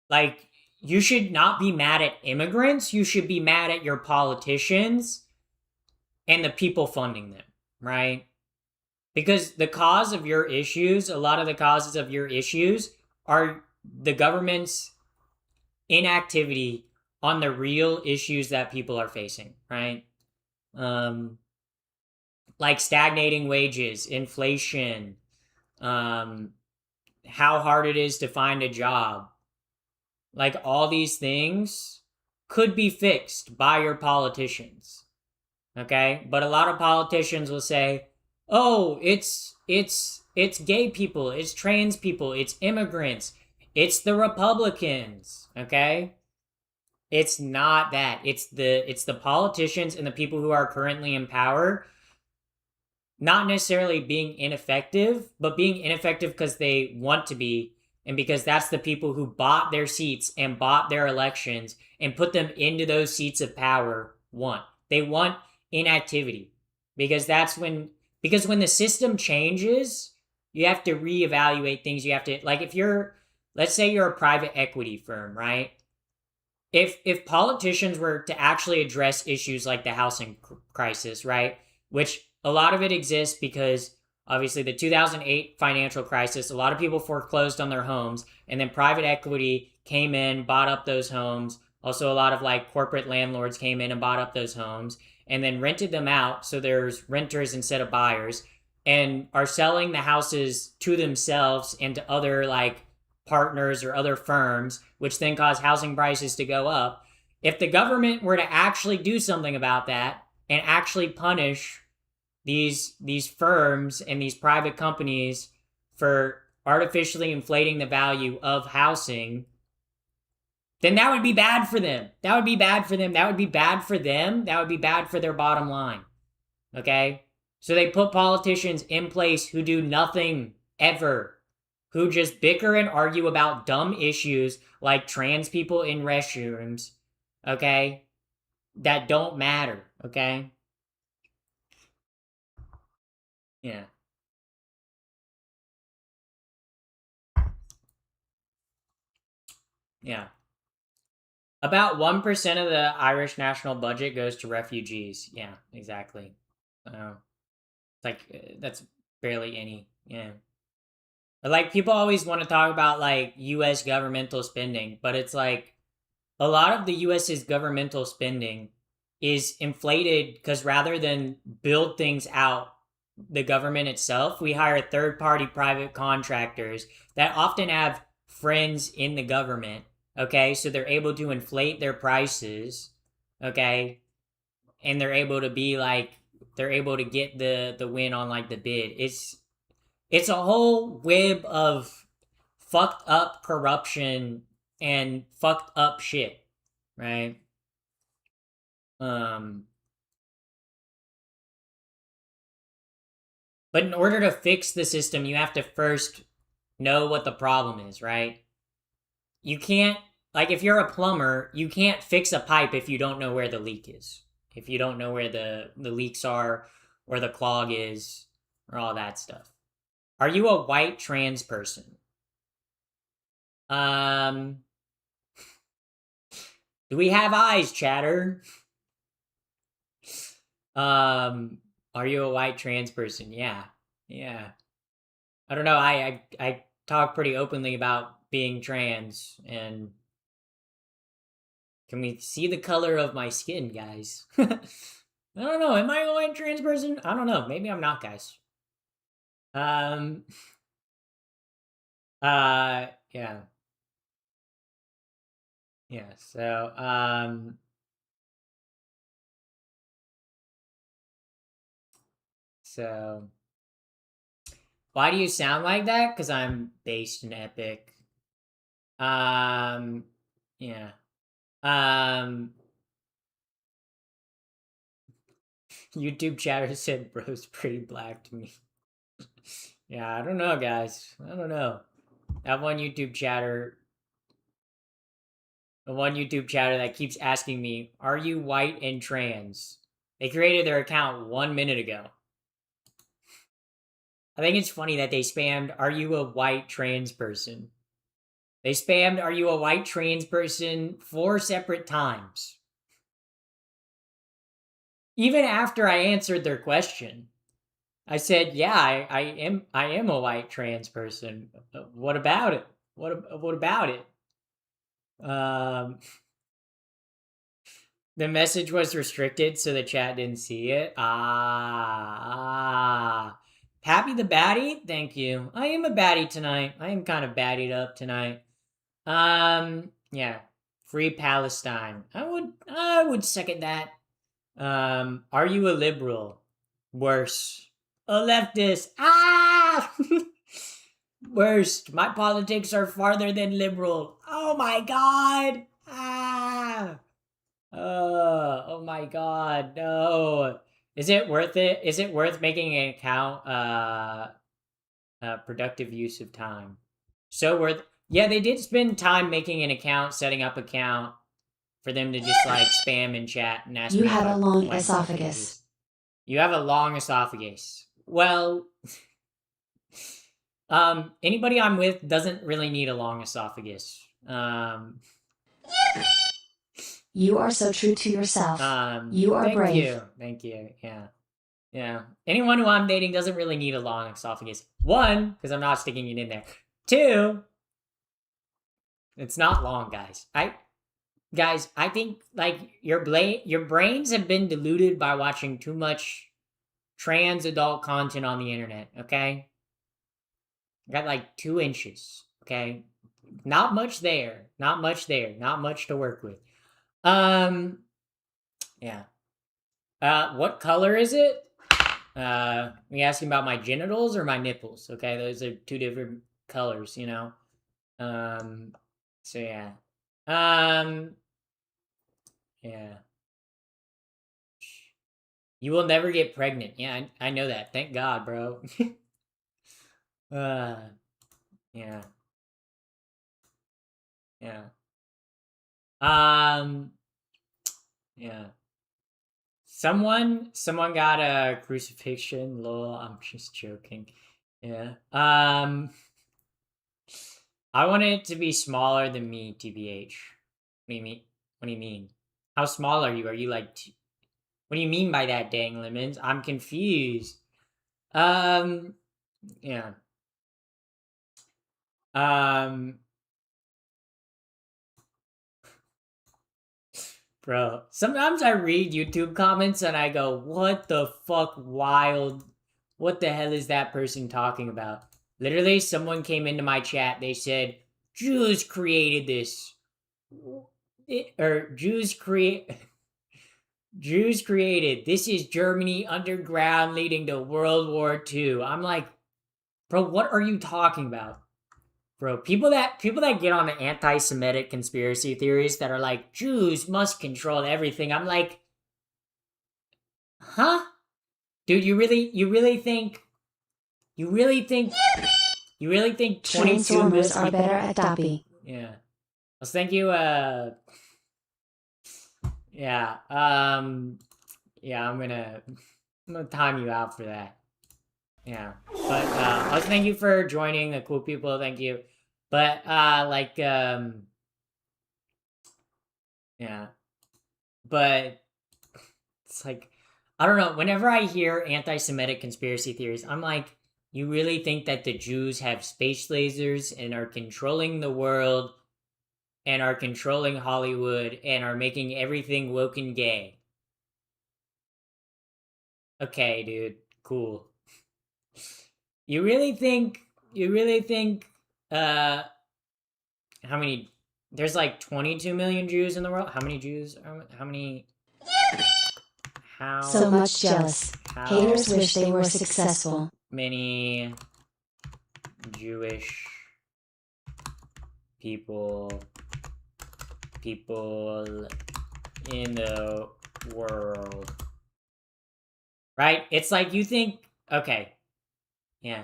like, you should not be mad at immigrants. You should be mad at your politicians and the people funding them, right? Because the cause of your issues, a lot of the causes of your issues are the government's inactivity on the real issues that people are facing, right? Um, like stagnating wages, inflation, um, how hard it is to find a job. Like, all these things could be fixed by your politicians. Okay? But a lot of politicians will say, "Oh, it's gay people, it's trans people, it's immigrants, it's the Republicans." Okay? It's not that. It's the politicians and the people who are currently in power not necessarily being ineffective, but being ineffective because they want to be, and because that's the people who bought their seats and bought their elections and put them into those seats of power want. They want inactivity. Because when the system changes, you have to reevaluate things. You have to, like, if you're, let's say you're a private equity firm, right? If politicians were to actually address issues like the housing crisis, right? Which a lot of it exists because obviously the 2008 financial crisis, a lot of people foreclosed on their homes, and then private equity came in, bought up those homes. Also, a lot of like corporate landlords came in and bought up those homes and then rented them out. So there's renters instead of buyers, and are selling the houses to themselves and to other like partners or other firms, which then cause housing prices to go up. If the government were to actually do something about that and actually punish these firms and these private companies for artificially inflating the value of housing, then that would be bad for them. That would be bad for them. That would be bad for them. That would be bad for their bottom line. Okay? So they put politicians in place who do nothing ever, who just bicker and argue about dumb issues like trans people in restrooms, okay? That don't matter, okay? Yeah. Yeah. About 1% of the Irish national budget goes to refugees. Yeah, exactly. That's barely any. Yeah. But, like, people always want to talk about like US governmental spending, but it's like a lot of the US's governmental spending is inflated because rather than build things out, the government itself, we hire third party private contractors that often have friends in the government. Okay, so they're able to inflate their prices. Okay, and they're able to get the win on like the bid. It's a whole web of fucked up corruption and fucked up shit, right? Um, but in order to fix the system, you have to first know what the problem is, right? You can't, like, if you're a plumber, you can't fix a pipe if you don't know where the leak is. If you don't know where the leaks are, or the clog is, or all that stuff. Are you a white trans person? Um, do we have eyes, chatter? Are you a white trans person? Yeah. Yeah. I don't know. I talk pretty openly about being trans, and can we see the color of my skin, guys? I don't know. Am I a white trans person? I don't know. Maybe I'm not, guys. Um yeah. Yeah. So why do you sound like that? Cuz I'm based in Epic. Um yeah. Um YouTube chatter said bro's pretty black to me. Yeah, I don't know, guys. I don't know. That one YouTube chatter. The one YouTube chatter that keeps asking me, "Are you white and trans?" They created their account 1 minute ago. I think it's funny that they spammed, "Are you a white trans person?" They spammed, "Are you a white trans person?" 4 separate times. Even after I answered their question, I said, "Yeah, I am a white trans person. What about it? What about it?" Um, the message was restricted, so the chat didn't see it. Pappy the baddie, thank you. I am a baddie tonight. I am kind of baddied up tonight. Yeah. Free Palestine. I would second that. Are you a liberal? Worse. A leftist. Worst. My politics are farther than liberal. Oh my god. Oh my god, no. Is it worth it? Is it worth making an account productive use of time? So worth. Yeah, they did spend time making an account, setting up account for them to just like spam and chat and ask You me have if a I long like esophagus. You have a long esophagus. Well, anybody I'm with doesn't really need a long esophagus. You are so true to yourself. You are brave. Thank you. Yeah. Anyone who I'm dating doesn't really need a long esophagus. 1, because I'm not sticking it in there. 2, it's not long, guys. I think like your brains have been diluted by watching too much trans adult content on the internet. Okay, I got like 2 inches. Okay, not much there. Not much there. Not much to work with. Yeah. What color is it? You asking about my genitals or my nipples? Okay, those are 2 different colors, you know. So yeah. Yeah. You will never get pregnant. Yeah, I know that. Thank God, bro. uh, yeah. Yeah. Um, yeah. Someone got a crucifixion. Lol, I'm just joking. Yeah. I want it to be smaller than me, TBH. What do you mean? What do you mean? How small are you? Are you like what do you mean by that, dang lemons? I'm confused. Um, yeah. Um, bro, sometimes I read YouTube comments and I go, "What the fuck wild? What the hell is that person talking about?" Literally, someone came into my chat. They said, "Jews created this." Or Jews created. This is Germany underground leading to World War II. I'm like, bro, what are you talking about? Bro, people that get on the anti-Semitic conspiracy theories that are like Jews must control everything. I'm like, huh? Dude, you really think 22 Transformers are better at Doppy. Yeah. Well, thank you, yeah, yeah, I'm gonna time you out for that. Yeah. But also thank you for joining the cool people, thank you. But yeah. But it's like I don't know, whenever I hear anti-Semitic conspiracy theories, I'm like, you really think that the Jews have space lasers and are controlling the world and are controlling Hollywood and are making everything woke and gay? Okay, dude. Cool. You really think uh how many there's like 22 million Jews in the world? How many Jews are how many how So much jealous. how Haters wish they were successful. many Jewish people in the world? right? It's like you think, okay, yeah,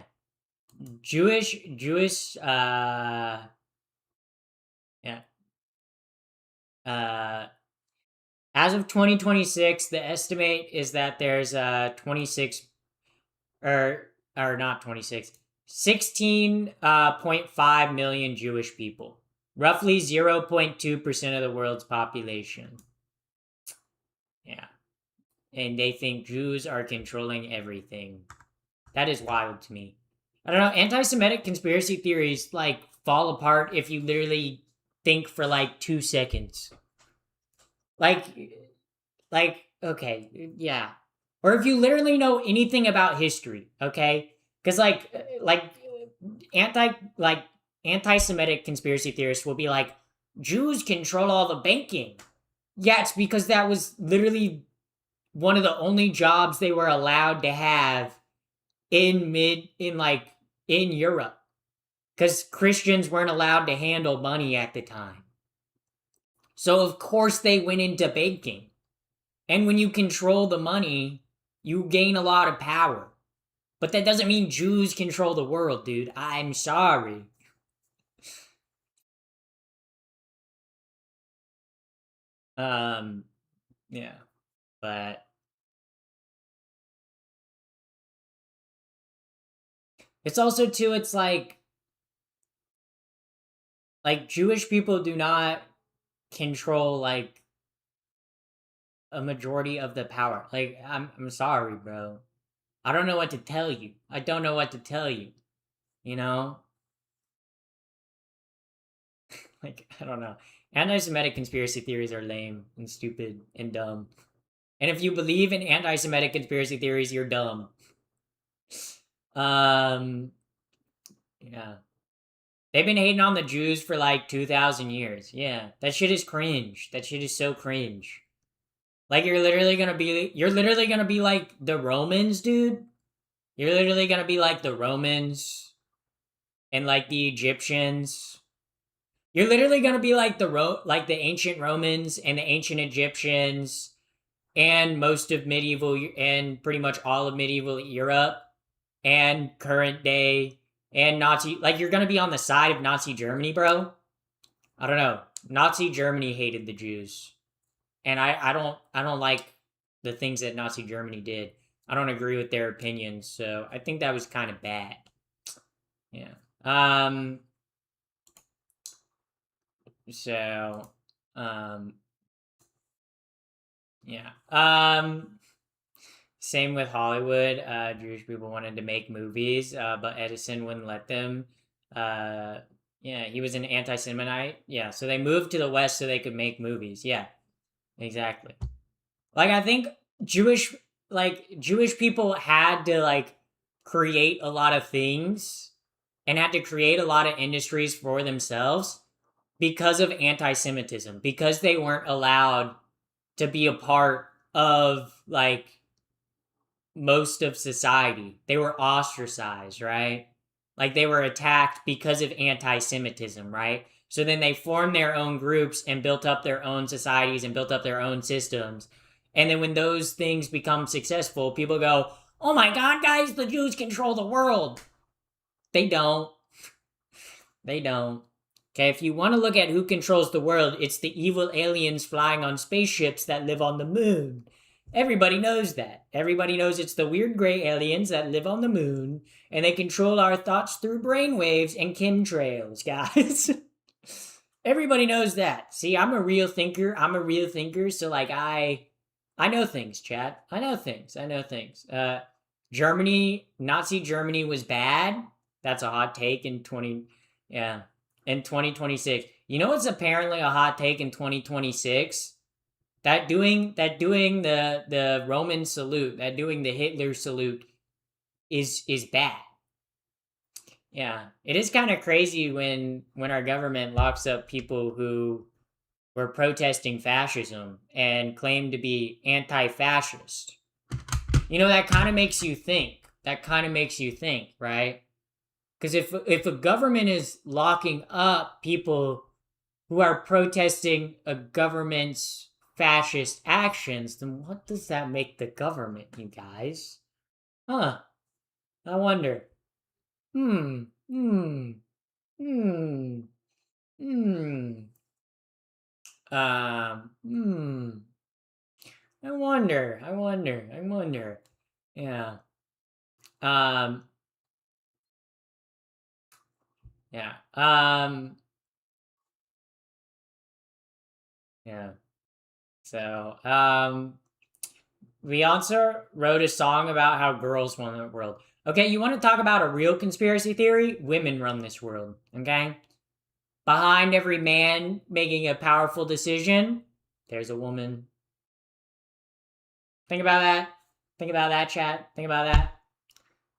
Jewish, yeah, uh, as of 2026, the estimate is that there's 26 or not 26, 16.5 million Jewish people, roughly 0.2% of the world's population. Yeah, and they think Jews are controlling everything. That is wild to me. I don't know. Anti-Semitic conspiracy theories like fall apart if you literally think for like 2 seconds. Like, okay, yeah. Or if you literally know anything about history, okay? Because anti like anti-Semitic conspiracy theorists will be like, Jews control all the banking. Yeah, it's because that was literally one of the only jobs they were allowed to have in Europe, because Christians weren't allowed to handle money at the time. So of course they went into banking. And when you control the money, you gain a lot of power. But that doesn't mean Jews control the world, dude. I'm sorry. Um yeah, but it's also too it's like Jewish people do not control like a majority of the power. Like I'm sorry, bro. I don't know what to tell you. I don't know what to tell you. You know? Like, I don't know. Anti Semitic conspiracy theories are lame and stupid and dumb. And if you believe in anti Semitic conspiracy theories, you're dumb. Um, yeah. They've been hating on the Jews for like 2,000 years. Yeah. That shit is cringe. That shit is so cringe. Like, you're literally gonna be like the Romans, dude. You're literally gonna be like the Romans and like the Egyptians. You're literally gonna be like like the ancient Romans and the ancient Egyptians and most of medieval and pretty much all of medieval Europe and current day and Nazi. Like you're gonna be on the side of Nazi Germany, bro. I don't know. Nazi Germany hated the Jews, and I don't like the things that Nazi Germany did. I don't agree with their opinions, so I think that was kind of bad. Yeah. So, um, yeah. Same with Hollywood. Jewish people wanted to make movies, but Edison wouldn't let them. Uh, yeah, he was an anti-Semitite. Yeah, so they moved to the West so they could make movies. Yeah, exactly. Like I think Jewish Jewish people had to like create a lot of things and had to create a lot of industries for themselves because of anti-Semitism, because they weren't allowed to be a part of like most of society. They were ostracized, right? Like they were attacked because of anti Semitism, right? So then they formed their own groups and built up their own societies and built up their own systems. And then when those things become successful, people go, oh my God, guys, the Jews control the world. They don't. They don't. Okay, if you want to look at who controls the world, it's the evil aliens flying on spaceships that live on the moon. Everybody knows that. Everybody knows it's the weird gray aliens that live on the moon, and they control our thoughts through brainwaves and chemtrails, guys. Everybody knows that. See, I'm a real thinker. So like I know things, chat. I know things. Nazi Germany was bad. That's a hot take in 20 yeah, in 2026. You know what's apparently a hot take in 2026? That doing the Roman salute, that doing the Hitler salute is bad. Yeah, it is kind of crazy when our government locks up people who were protesting fascism and claim to be anti-fascist. You know, that kind of makes you think. Right? Because if a government is locking up people who are protesting a government's fascist actions, then what does that make the government, you guys? Huh. I wonder. Hmm. Hmm. Hmm. Hmm. Hmm. I wonder. I wonder. I wonder. Yeah. Um. Yeah. Yeah. So, Beyonce wrote a song about how girls run the world. Okay, you want to talk about a real conspiracy theory? Women run this world. Okay? Behind every man making a powerful decision, there's a woman. Think about that. Think about that, chat. Think about that.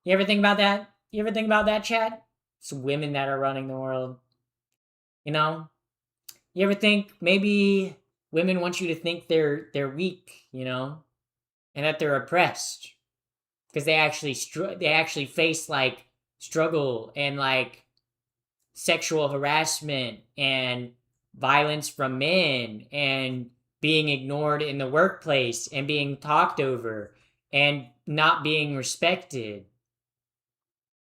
You ever think about that? You ever think about that, chat? It's women that are running the world. You know? You ever think maybe women want you to think they're weak, you know? And that they're oppressed because they actually face like struggle and like sexual harassment and violence from men and being ignored in the workplace and being talked over and not being respected.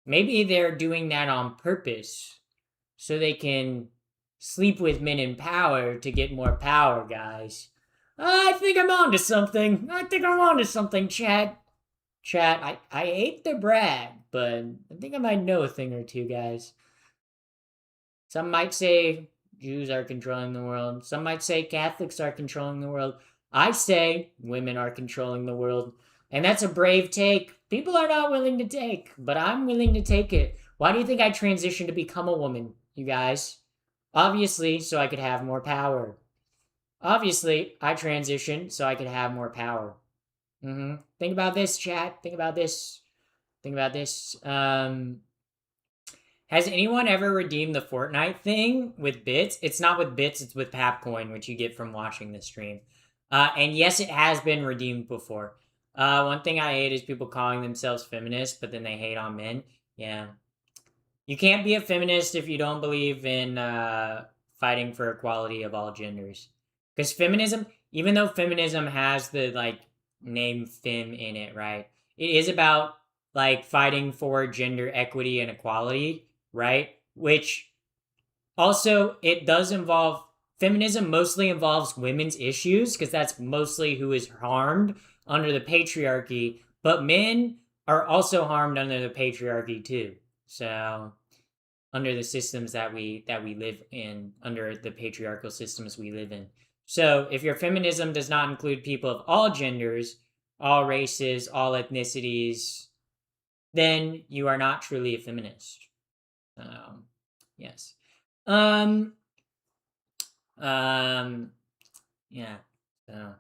Maybe they're doing that on purpose so they can sleep with men in power to get more power, guys. I think I'm onto something. I think I'm onto something, Chad. Chat, I hate to brag, but I think I might know a thing or two, guys. Some might say Jews are controlling the world. Some might say Catholics are controlling the world. I say women are controlling the world. And that's a brave take. People are not willing to take, but I'm willing to take it. Why do you think I transitioned to become a woman, you guys? Obviously, so I could have more power. Obviously, I transitioned so I could have more power. Think about this, chat. Think about this. Think about this. Has anyone ever redeemed the Fortnite thing with bits? It's not with bits, it's with Papcoin, which you get from watching the stream. And yes, it has been redeemed before. One thing I hate is people calling themselves feminists, but then they hate on men. Yeah. You can't be a feminist if you don't believe in fighting for equality of all genders. Because feminism, even though feminism has the like name fem in it, right? It is about like fighting for gender equity and equality, right? Which also it does involve feminism mostly involves women's issues because that's mostly who is harmed under the patriarchy, but men are also harmed under the patriarchy too. So under the systems that we live in, under the patriarchal systems we live in. So if your feminism does not include people of all genders, all races, all ethnicities, then you are not truly a feminist. Yes. Um. Yeah. So,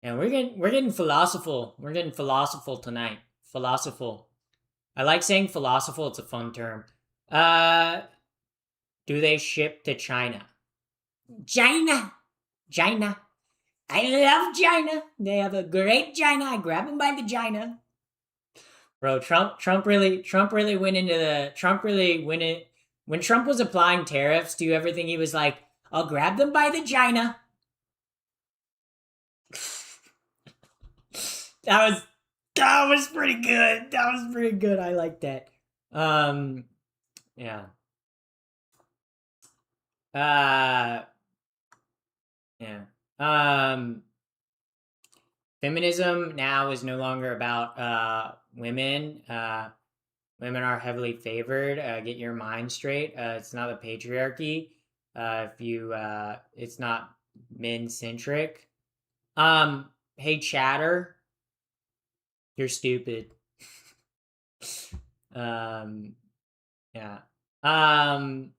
and we're getting philosophical. We're getting philosophical tonight. Philosophical. I like saying philosophical. It's a fun term. Uh, do they ship to China? China, China. I love China. They have a great China. I grab them by the China. Bro, Trump really went into the Trump really went it when Trump was applying tariffs to everything. He was like, "I'll grab them by the China." That was pretty good. That was pretty good. I like that. Yeah. Uh, yeah. Feminism now is no longer about women. Women are heavily favored. Get your mind straight. It's not a patriarchy. If you, it's not men centric. Hey chatter, you're stupid. Yeah. Um,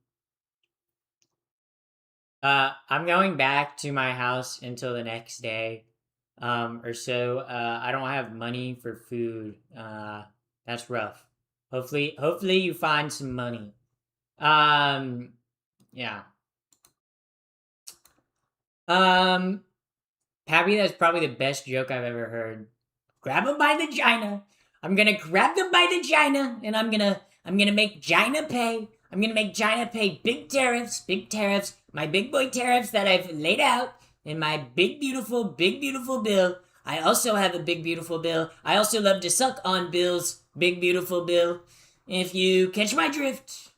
I'm going back to my house until the next day, or so. I don't have money for food. That's rough. Hopefully you find some money. Yeah. Pappy, that's probably the best joke I've ever heard. Grab them by the China. I'm gonna grab them by the China, and I'm gonna make China pay. I'm gonna make China pay big tariffs, my big boy tariffs that I've laid out. in my big, beautiful bill. I also have a big, beautiful bill. I also love to suck on bills, big, beautiful bill. If you catch my drift.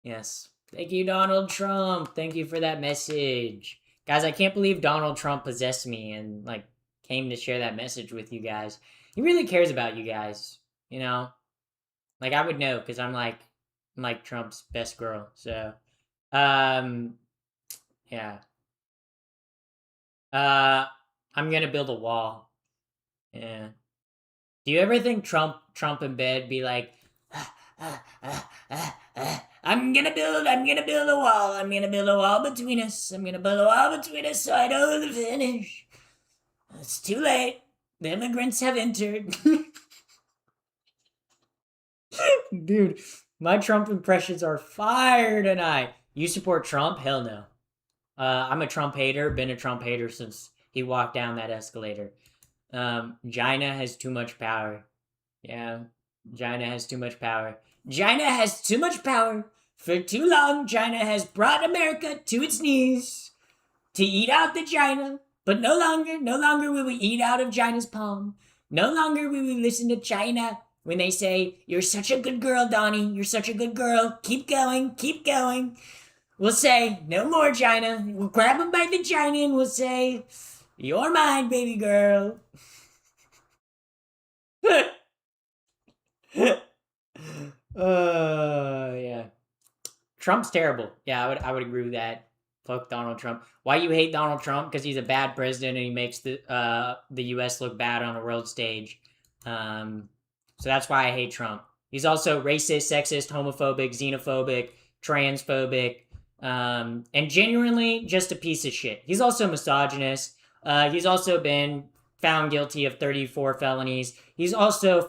Yes. Thank you, Donald Trump. Thank you for that message. Guys, I can't believe Donald Trump possessed me and, like, came to share that message with you guys. He really cares about you guys, you know? Like, I would know, because I'm like Trump's best girl. So, um, yeah. I'm gonna build a wall. Yeah. Do you ever think Trump in bed be like, I'm gonna build a wall. I'm gonna build a wall between us. I'm gonna build a wall between us so I know the finish. It's too late. The immigrants have entered. Dude, my Trump impressions are fire tonight. You support Trump? Hell no. I'm a Trump hater. Been a Trump hater since he walked down that escalator. China has too much power. Yeah, China has too much power. China has too much power. For too long, China has brought America to its knees to eat out the China. But no longer will we eat out of China's palm. No longer will we listen to China when they say, "You're such a good girl, Donnie. You're such a good girl. Keep going, keep going." We'll say, "No more China." We'll grab them by the China and we'll say, "You're mine, baby girl." Yeah. Trump's terrible. Yeah, I would agree with that. Fuck Donald Trump. Why you hate Donald Trump? Because he's a bad president and he makes the U.S. look bad on a world stage. So that's why I hate Trump. He's also racist, sexist, homophobic, xenophobic, transphobic, and genuinely just a piece of shit. He's also misogynist. He's also been found guilty of 34 felonies. He's also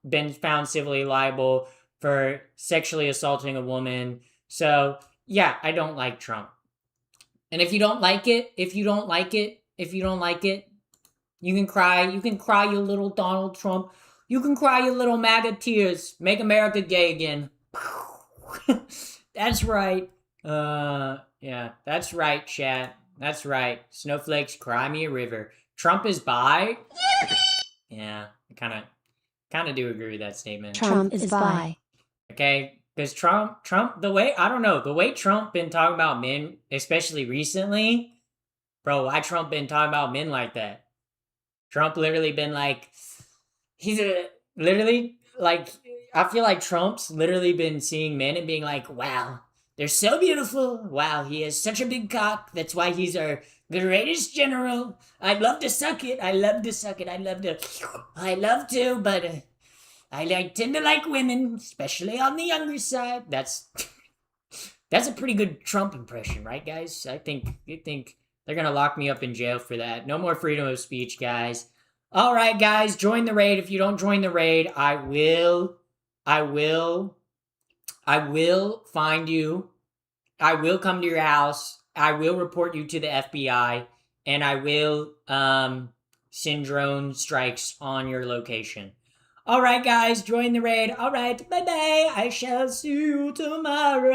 been found civilly liable for sexually assaulting a woman. So, yeah, I don't like Trump. And if you don't like it, you can cry. You can cry your little Donald Trump. You can cry your little MAGA tears. Make America gay again. That's right. Yeah, that's right, chat. That's right. Snowflakes, cry me a river. Trump is bi. Yeah, I kind of do agree with that statement. Trump is bi. Okay, because Trump, the way Trump been talking about men, especially recently, bro. Why Trump been talking about men like that? Trump literally been like, literally like, I feel like Trump's literally been seeing men and being like, wow, they're so beautiful. Wow, he has such a big cock. That's why he's our greatest general. I'd love to suck it. I love to, but I tend to like women, especially on the younger side. That's a pretty good Trump impression, right, guys? I think they're gonna lock me up in jail for that. No more freedom of speech, guys. All right, guys, join the raid. If you don't join the raid, I will find you. I will come to your house. I will report you to the FBI, and I will send drone strikes on your location. All right, guys, join the raid. All right, bye-bye. I shall see you tomorrow.